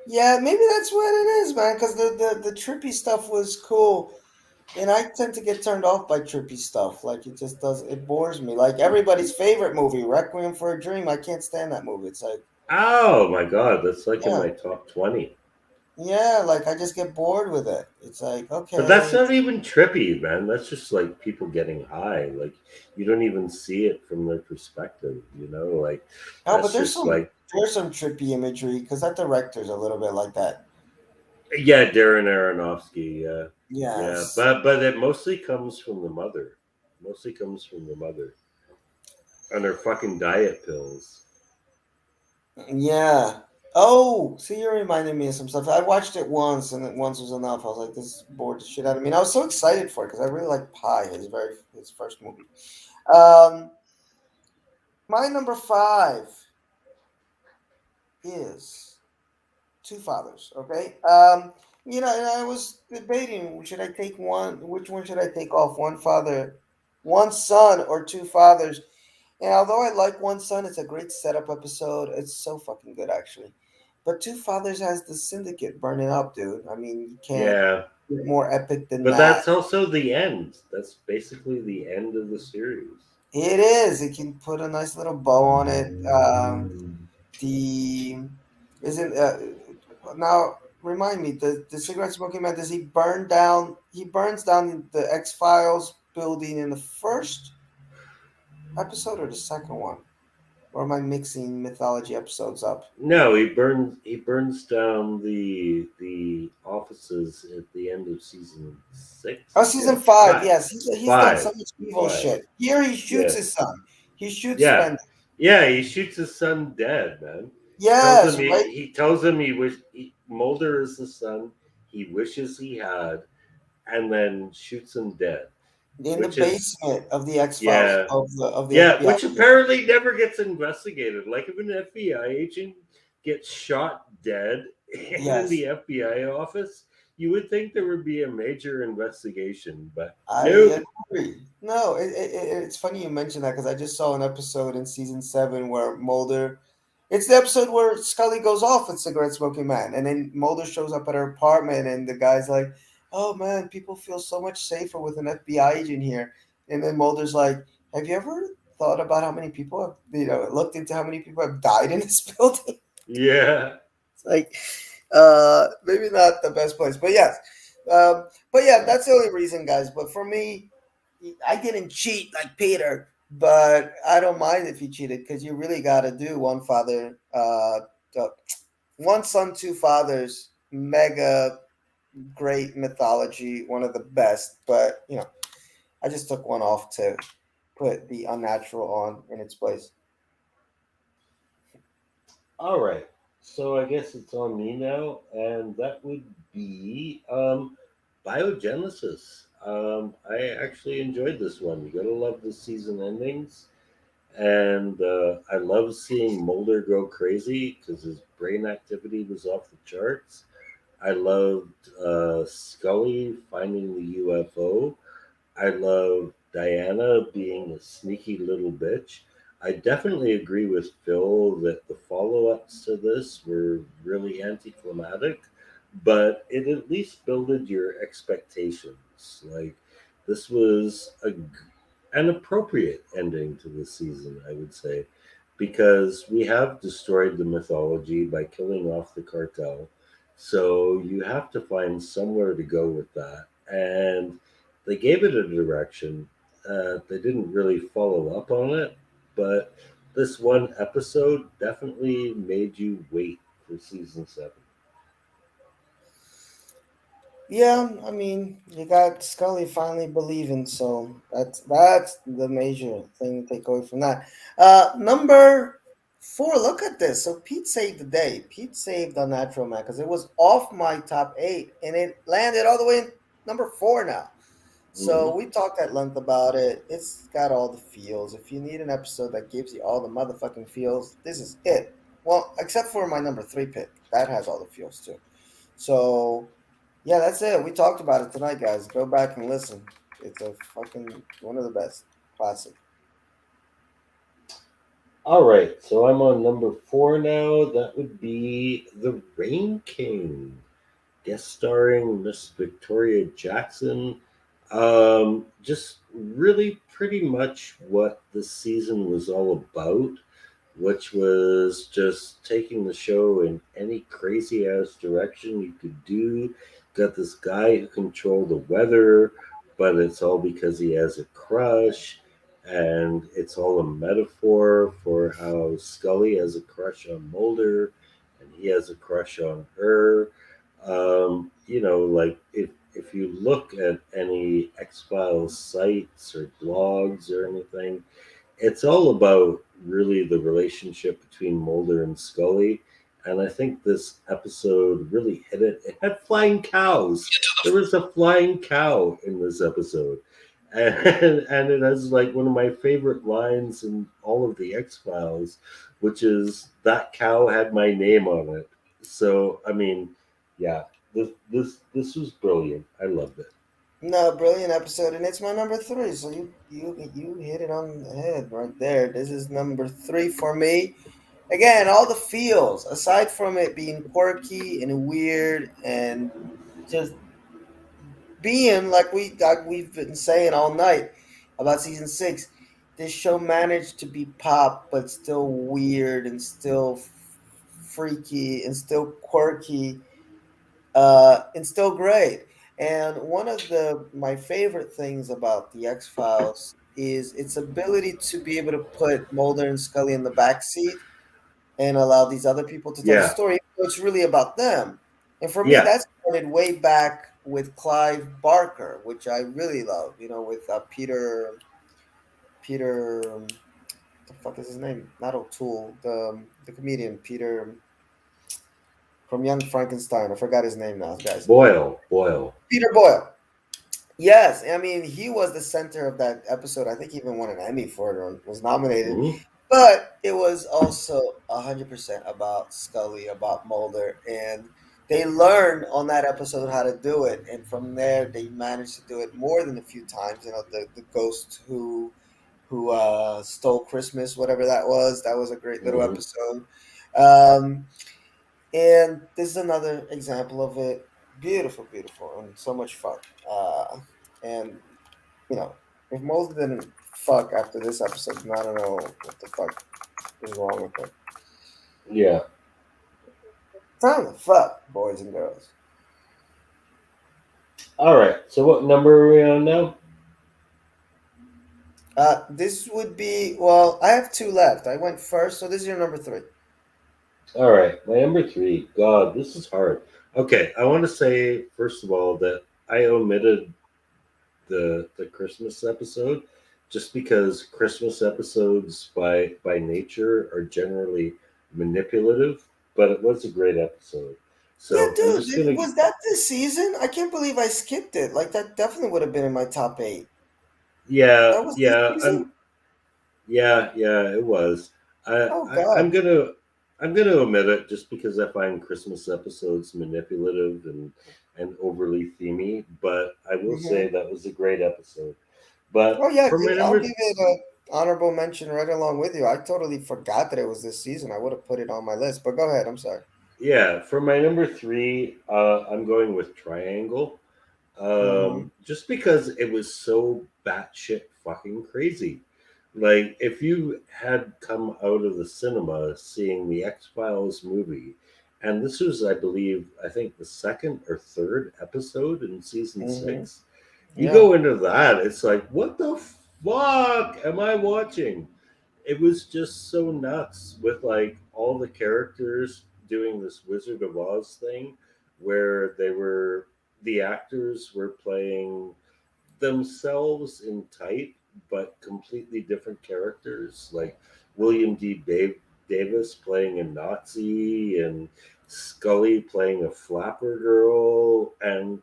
Yeah, maybe that's what it is, man. Because the trippy stuff was cool, and I tend to get turned off by trippy stuff. Like it just does, it bores me. Like everybody's favorite movie, Requiem for a Dream. I can't stand that movie. It's like, Oh my god, that's like in yeah, my top 20. yeah. Like I just get bored with it. It's like, But that's okay, not even trippy, man. That's just like people getting high. Like, you don't even see it from their perspective, you know? Like, oh, but that's just like, there's some trippy imagery because that director's a little bit like that. yeah, Darren Aronofsky, yeah. Yeah, Yes. but it mostly comes from the mother. Mostly comes from the mother and her fucking diet pills. Yeah. Oh, see, you reminded me of some stuff. I watched it once, and it once was enough. I was like, this bored the shit out of me. And I was so excited for it because I really like Pi, his first movie. Um, my number five is Two Fathers. Okay. And I was debating, should I take one? Which one should I take off? One father, one son, or two fathers? And although I like One Son, it's a great setup episode. It's so fucking good, actually. But Two Fathers has the syndicate burning up, dude. I mean, you can't Yeah. get more epic than But that. that's also the end. That's basically the end of the series. It is. It can put a nice little bow on it. The isn't now remind me the cigarette smoking man. Does he burn down? He burns down the X Files building in the first episode or the second one? Or am I mixing mythology episodes up? No, he burns down the offices at the end of season Oh, six. season No, five. five. Yes, he's done so Five. much evil Five. shit. Here he shoots Yeah. his son. He shoots Yeah. Spender. Yeah, he shoots his son dead, man. Tells him Yes, right he tells him Mulder is the son he wishes he had, and then shoots him dead. in the Which is, basement of the X Files yeah. of the Yeah, FBI. which apparently never gets investigated. Like, if an FBI agent gets shot dead in Yes, the FBI office, you would think there would be a major investigation, but I nope. agree. No, it's funny you mentioned that because I just saw an episode in season seven where Mulder. It's the episode where Scully goes off with cigarette smoking man, and then Mulder shows up at her apartment, and the guy's like, "Oh man, people feel so much safer with an FBI agent here." And then Mulder's like, "Have you ever thought about how many people have, looked into how many people have died in this building?" Yeah. It's like, maybe not the best place, but yes. But yeah, that's the only reason, guys. But for me, I didn't cheat like Peter, but I don't mind if you cheated because you really got to do one father, one son, two fathers, mega great mythology, one of the best. But I just took one off to put the unnatural on in its place. All right. So I guess it's on me now, and that would be Biogenesis. I actually enjoyed this one. You gotta love the season endings, and I love seeing Mulder go crazy because his brain activity was off the charts. I loved Scully finding the UFO. I loved Diana being a sneaky little bitch. I definitely agree with Phil that the follow ups to this were really anticlimactic, but it at least builded your expectations. Like, this was an appropriate ending to the season, I would say, because we have destroyed the mythology by killing off the cartel. So you have to find somewhere to go with that. And they gave it a direction. They didn't really follow up on it, but this one episode definitely made you wait for season 7. Yeah, I mean, you got Scully finally believing, so that's the major thing to take away from that. Number 4, look at this. So Pete saved the day. Pete saved Unnatural, man, because it was off my top 8, and it landed all the way in number 4 now. Hmm. So we talked at length about it. It's got all the feels. If you need an episode that gives you all the motherfucking feels, this is it. Well, except for my number 3 pick, that has all the feels too. So yeah, that's it. We talked about it tonight, guys. Go back and listen. It's a fucking one of the best. Classic. All right, so I'm on number 4 now. That would be The Rain King, guest starring Miss Victoria Jackson. Just really pretty much what the season was all about, which was just taking the show in any crazy ass direction you could do. Got this guy who controlled the weather, but it's all because he has a crush, and it's all a metaphor for how Scully has a crush on Mulder, and he has a crush on her. Like, if you look at any X Files sites or blogs or anything, it's all about really the relationship between Mulder and Scully. And I think this episode really hit it. It had flying cows. There was a flying cow in this episode. And it has like one of my favorite lines in all of the X Files, which is that cow had my name on it. So I mean, yeah, this was brilliant. I loved it. No, brilliant episode, and it's my number 3. So you hit it on the head right there. This is number 3 for me. Again, all the feels aside from it being quirky and weird and just being like we've been saying all night about season 6. This show managed to be pop, but still weird and still freaky and still quirky, and still great. And one of the my favorite things about the X Files is its ability to be able to put Mulder and Scully in the back seat and allow these other people to tell the Yeah, story. So it's really about them. And for me, yeah, that started way back with Clive Barker, which I really love. You know, with Peter, the fuck is his name? Not O'Toole, the comedian Peter from Young Frankenstein. I forgot his name now, guys. Boyle. Peter Boyle. Yes, I mean he was the center of that episode. I think he even won an Emmy for it or was nominated. Hmm. But it was also 100% about Scully, about Mulder, and they learned on that episode how to do it. And from there, they managed to do it more than a few times. You know, the ghost who stole Christmas, whatever that was. That was a great little Hmm. episode. Um, and this is another example of it. Beautiful, beautiful, and so much fun. And you know, if Mulder didn't fuck after this episode, then I don't know what the fuck is wrong with him. Yeah. Time to fuck, boys and girls. All right. So what number are we on now? This would be well. I have 2 left. I went first, so this is your number 3. All right. My number 3. God, this is hard. Okay. I want to say first of all that I omitted the Christmas episode just because Christmas episodes by nature are generally manipulative, but it was a great episode. Yeah, So I'm dude, just gonna. was that this season? I can't believe I skipped it. Like that definitely would have been in my top 8. Yeah, That was this yeah. season. Yeah, it was. I, Oh I I'm God. gonna I'm gonna omit it just because I find Christmas episodes manipulative and overly themey. But I will say Hmm. that was a great episode. But Oh yeah, for my I'll number, give it a. honorable mention right along with you. I totally forgot that it was this season. I would have put it on my list, but go ahead. I'm sorry. Yeah, for my number three, I'm going with Triangle. Mm-hmm. Just because it was so batshit fucking crazy. Like, if you had come out of the cinema seeing the X Files movie, and this was, I believe, I think the second or third episode in season Mm-hmm. six, you Yeah. go into that, it's like, what the fuck am I watching? It was just so nuts with like all the characters doing this Wizard of Oz thing where the actors were playing themselves in type, but completely different characters. Like William Davis playing a Nazi, and Scully playing a flapper girl, and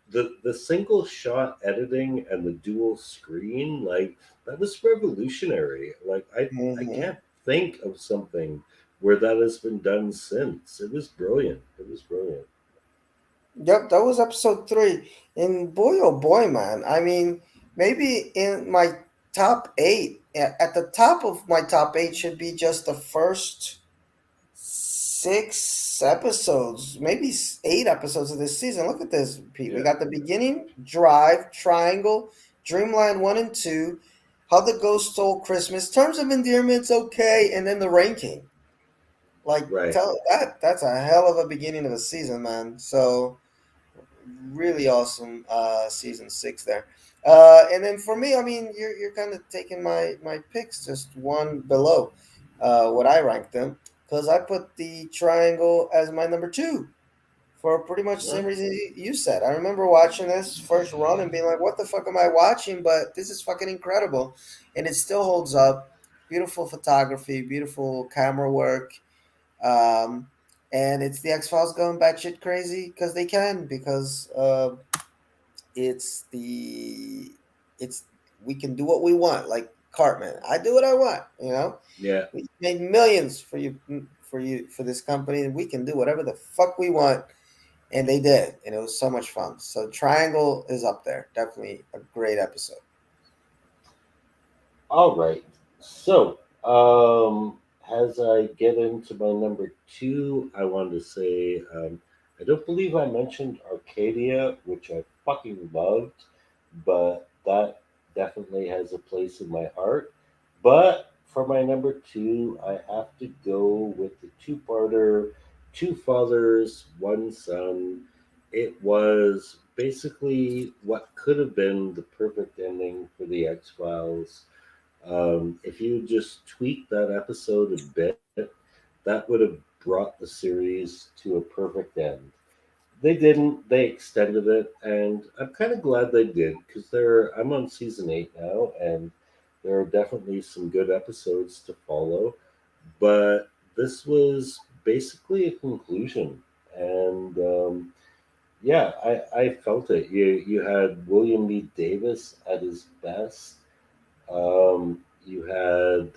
the single shot editing and the dual screen, like that was revolutionary. Like I Mm-hmm. can't think of something where that has been done since. It was brilliant. It was brilliant. Yep, that was episode three. And boy, oh boy, man. I mean, maybe in my top eight, at the top of my top eight should be just the first six episodes, maybe 8 episodes of this season. Look at this, Pete. We Yeah. got the beginning, Drive, Triangle, Dreamland 1 and 2, How the Ghost Stole Christmas, Terms of Endearment's okay, and then The Rain King. Like, Right. tell that's a hell of a beginning of a season, man. So really awesome season six there. And then for me, I mean, you're kind of taking my picks just one below what I ranked them because I put the Triangle as my number two for pretty much the Huh? same reason you said. I remember watching this first run and being like, "What the fuck am I watching?" But this is fucking incredible, and it still holds up. Beautiful photography, beautiful camera work. Um, and it's the X Files going batshit crazy because they can because it's the it's we can do what we want like Cartman. I do what I want. Yeah. We made millions for this company, and we can do whatever the fuck we want. And they did, and it was so much fun. So Triangle is up there, definitely a great episode. All right. So, as I get into my number two, I wanted to say I don't believe I mentioned Arcadia, which I fucking loved, but that definitely has a place in my heart. But for my number two, I have to go with the two-parter, Two Fathers, One Son. It was basically what could have been the perfect ending for the X Files. If you just tweak that episode a bit, that would have brought the series to a perfect end. They didn't. They extended it, and I'm kind of glad they did because I'm on season 8 now, and there are definitely some good episodes to follow. But this was basically a conclusion, and yeah, I felt it. You had William B. Davis at his best. You had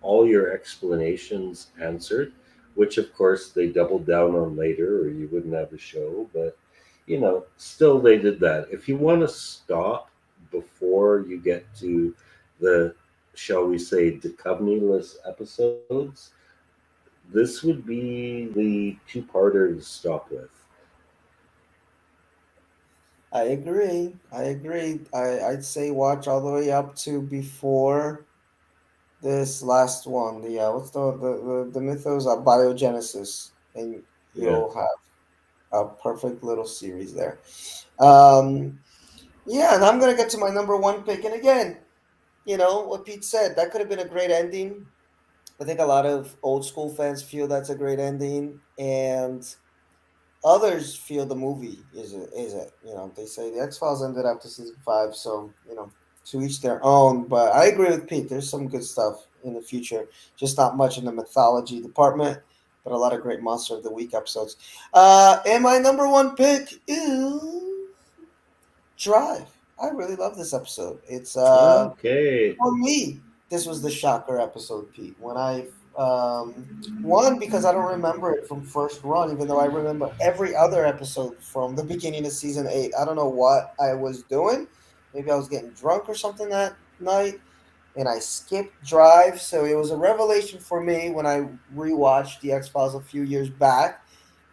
all your explanations answered, which of course they doubled down on later, or you wouldn't have a show. But still they did that. If you want to stop before you get to the, shall we say, Duchovny-less episodes, this would be the two-parter to stop with. I agree. I agree. I'd say watch all the way up to before this last one. The what's the mythos of Biogenesis, and Yeah. you'll have a perfect little series there. Um, yeah, and I'm gonna get to my number one pick, and again, what Pete said, that could have been a great ending. I think a lot of old school fans feel that's a great ending, and others feel the movie is it. They say the X Files ended after season five, so to each their own. But I agree with Pete. There's some good stuff in the future, just not much in the mythology department, but a lot of great Monster of the Week episodes. And my number one pick is Drive. I really love this episode. It's Okay. for me, this was the shocker episode, Pete. When I one because I don't remember it from first run, even though I remember every other episode from the beginning of season eight. I don't know what I was doing. Maybe I was getting drunk or something that night. and I skipped Drive, so it was a revelation for me when I rewatched the X Files a few years back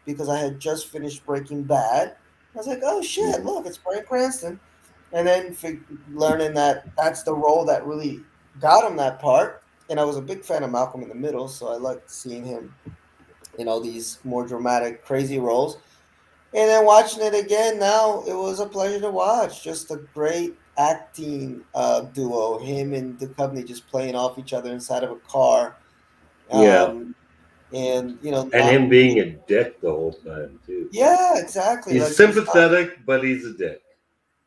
because I had just finished Breaking Bad. I was like, oh shit, Mhm. look, it's Bryan Cranston. And then learning that that's the role that really got him that part. And I was a big fan of Malcolm in the Middle, so I liked seeing him in all these more dramatic, crazy roles. And then watching it again now, it was a pleasure to watch. Just a great acting duo. Him and Duchovny just playing off each other inside of a car. Yeah, Um, and, you know, and not him being really. a dick the whole time too. Yeah, exactly. He's Like he's not. sympathetic, but he's a dick.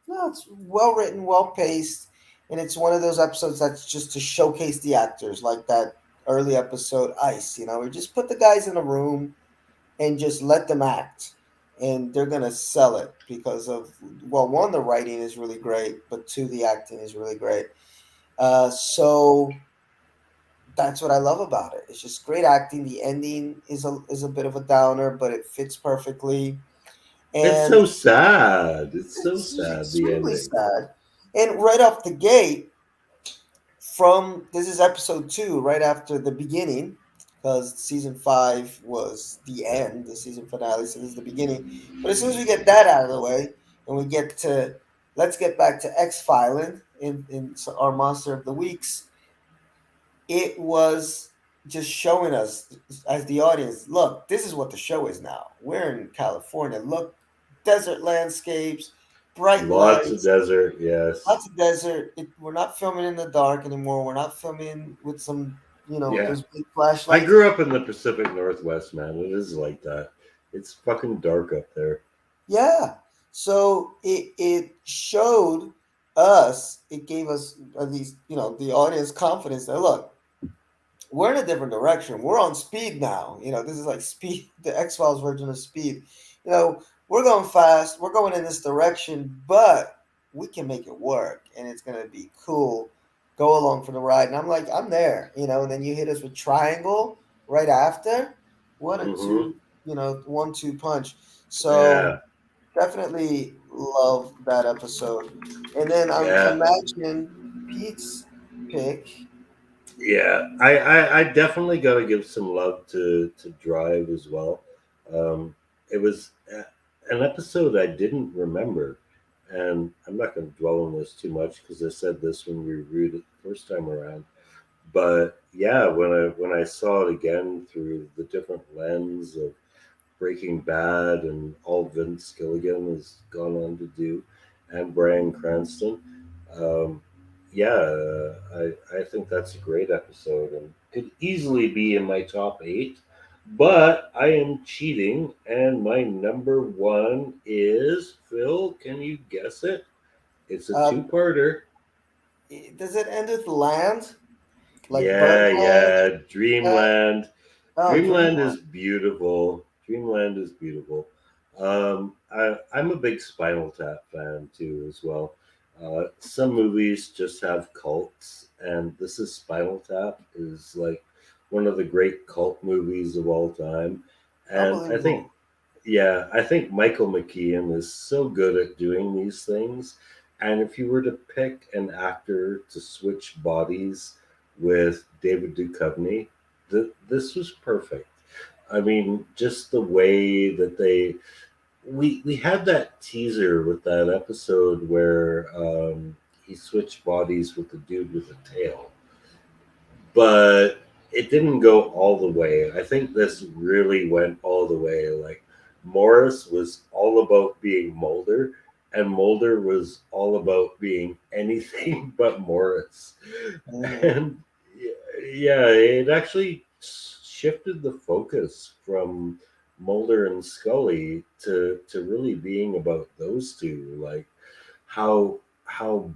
No, it's well written, well paced. And it's one of those episodes that's just to showcase the actors, like that early episode, Ice. You know, we just put the guys in a room and just let them act, and they're gonna sell it because of, well, one, the writing is really great, but two, the acting is really great. So that's what I love about it. It's just great acting. The ending is a bit of a downer, but it fits perfectly, It's and so sad. It's so it's just sad, the extremely ending. sad. And right off the gate, from this is episode two, right after the beginning, because season five was the end, the season finale. So this is the beginning. But as soon as we get that out of the way, and we get to let's get back to X Filing in our monster of the weeks, it was just showing us as the audience, look, this is what the show is now. We're in California. Look, desert landscapes, bright Lots of lights, desert, yes. lots of desert. We're not filming in the dark anymore. We're not filming with some, Yeah. those big I flashlights. grew up in the Pacific Northwest, man. It is like that. It's fucking dark up there. Yeah. So it showed us, it gave us at least, the audience confidence that look, we're in a different direction. We're on speed now. This is like speed, the X Files version of speed. We're going fast. We're going in this direction, but we can make it work, and it's gonna be cool. Go along for the ride, and I'm like, I'm there. And then you hit us with Triangle right after. What a Hmm. two, 1-2 punch. So Yeah, definitely love that episode. And then I'm yeah, imagining Pete's pick. yeah. I definitely got to give some love to Drive as well. Um, it was an episode I didn't remember, and I'm not going to dwell on this too much because I said this when we reviewed it the first time around. But yeah, when I saw it again through the different lens of Breaking Bad and all Vince Gilligan has gone on to do, and Bryan Cranston. Um, yeah, I think that's a great episode and could easily be in my top eight. But I am cheating, and my number one is Phil. Can you guess it? It's a Uh, two-parter. does it end with land? Like Yeah, Birdland? yeah. Land? Dreamland. Oh, Dreamland Dreamland. is beautiful. Dreamland is beautiful. I'm a big Spinal Tap fan too, as well. Some movies just have cults, and this is Spinal Tap is like one of the great cult movies of all time. And I think, Unbelievable. yeah, I think Michael McKean is so good at doing these things. And if you were to pick an actor to switch bodies with David Duchovny, this was perfect. I mean, just the way that we had that teaser with that episode where he switched bodies with the dude with the tail, but it didn't go all the way. I think this really went all the way. Like Morris was all about being Mulder, and Mulder was all about being anything but Morris. Hmm. And yeah, it actually shifted the focus from Mulder and Scully to really being about those two. Like how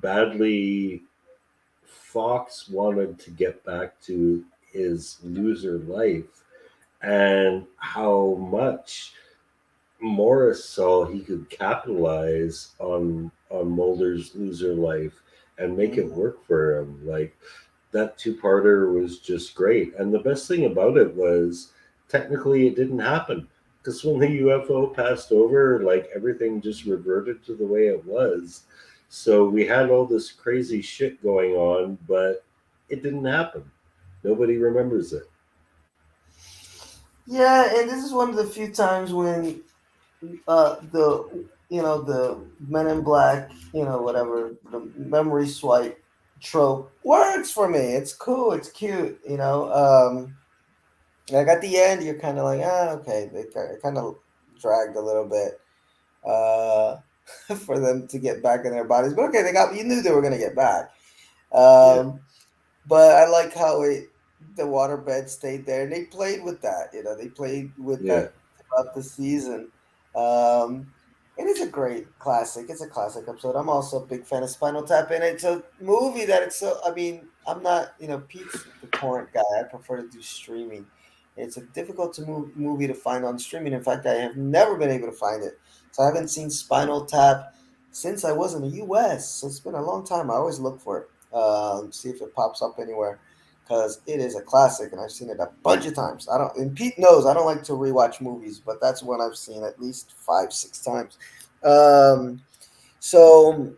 badly Fox wanted to get back to his loser life and how much Morris saw he could capitalize on Mulder's loser life and make it Hmm. work for him. Like that two-parter was just great. And the best thing about it was technically it didn't happen. Because when the UFO passed over, like everything just reverted to the way it was. So we had all this crazy shit going on, but it didn't happen. Nobody remembers it. Yeah, and this is one of the few times when the the Men in Black, whatever, the memory swipe trope works for me. It's cool. It's cute. Like at the end, you're kind of like, okay, they kind of dragged a little bit uh, for them to get back in their bodies, but okay, you knew they were gonna get back. Yeah, Um, but I like how the waterbed stayed there, and they played with that. They played with yeah, that throughout the season. Um, and it's a great classic. It's a classic episode. I'm also a big fan of Spinal Tap, and it's a movie that it's so. I mean, I'm not. Pete's the torrent guy. I prefer to do streaming. It's a difficult movie to find on streaming. In fact, I have never been able to find it. So I haven't seen Spinal Tap since I was in the U.S. So it's been a long time. I always look for it, see if it pops up anywhere, because it is a classic and I've seen it a bunch of times. I don't, and Pete knows I don't like to rewatch movies, but that's one I've seen at least 5, 6 times. Um, so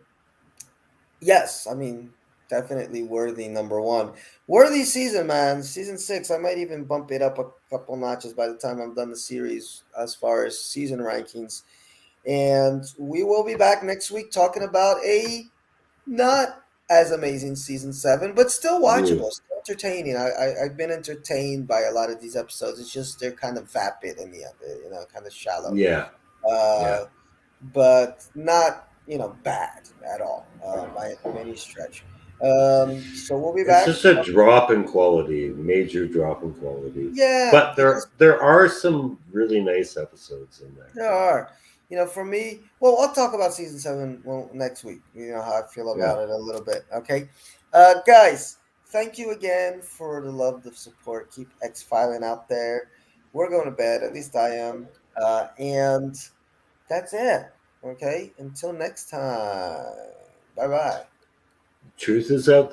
yes, I mean, definitely worthy number one. Worthy season, man. Season 6. I might even bump it up a couple notches by the time I'm done the series as far as season rankings. And we will be back next week talking about a not as amazing season 7, but still mm, watchable, still entertaining. I've been entertained by a lot of these episodes. It's just they're kind of vapid in the end, kind of shallow, yeah, yeah. uh, but not bad at all by any stretch. So we'll be It's back. just a drop in quality, major drop in quality. Yeah, But there are some really nice episodes in there. there are. For me, well, I'll talk about season 7 next week. You know how I feel Yeah, about it a little bit. Okay, guys, thank you again for the love, the support. Keep X filing out there. We're going to bed. At least I am. And that's it. Okay. Until next time. Bye bye. truth is out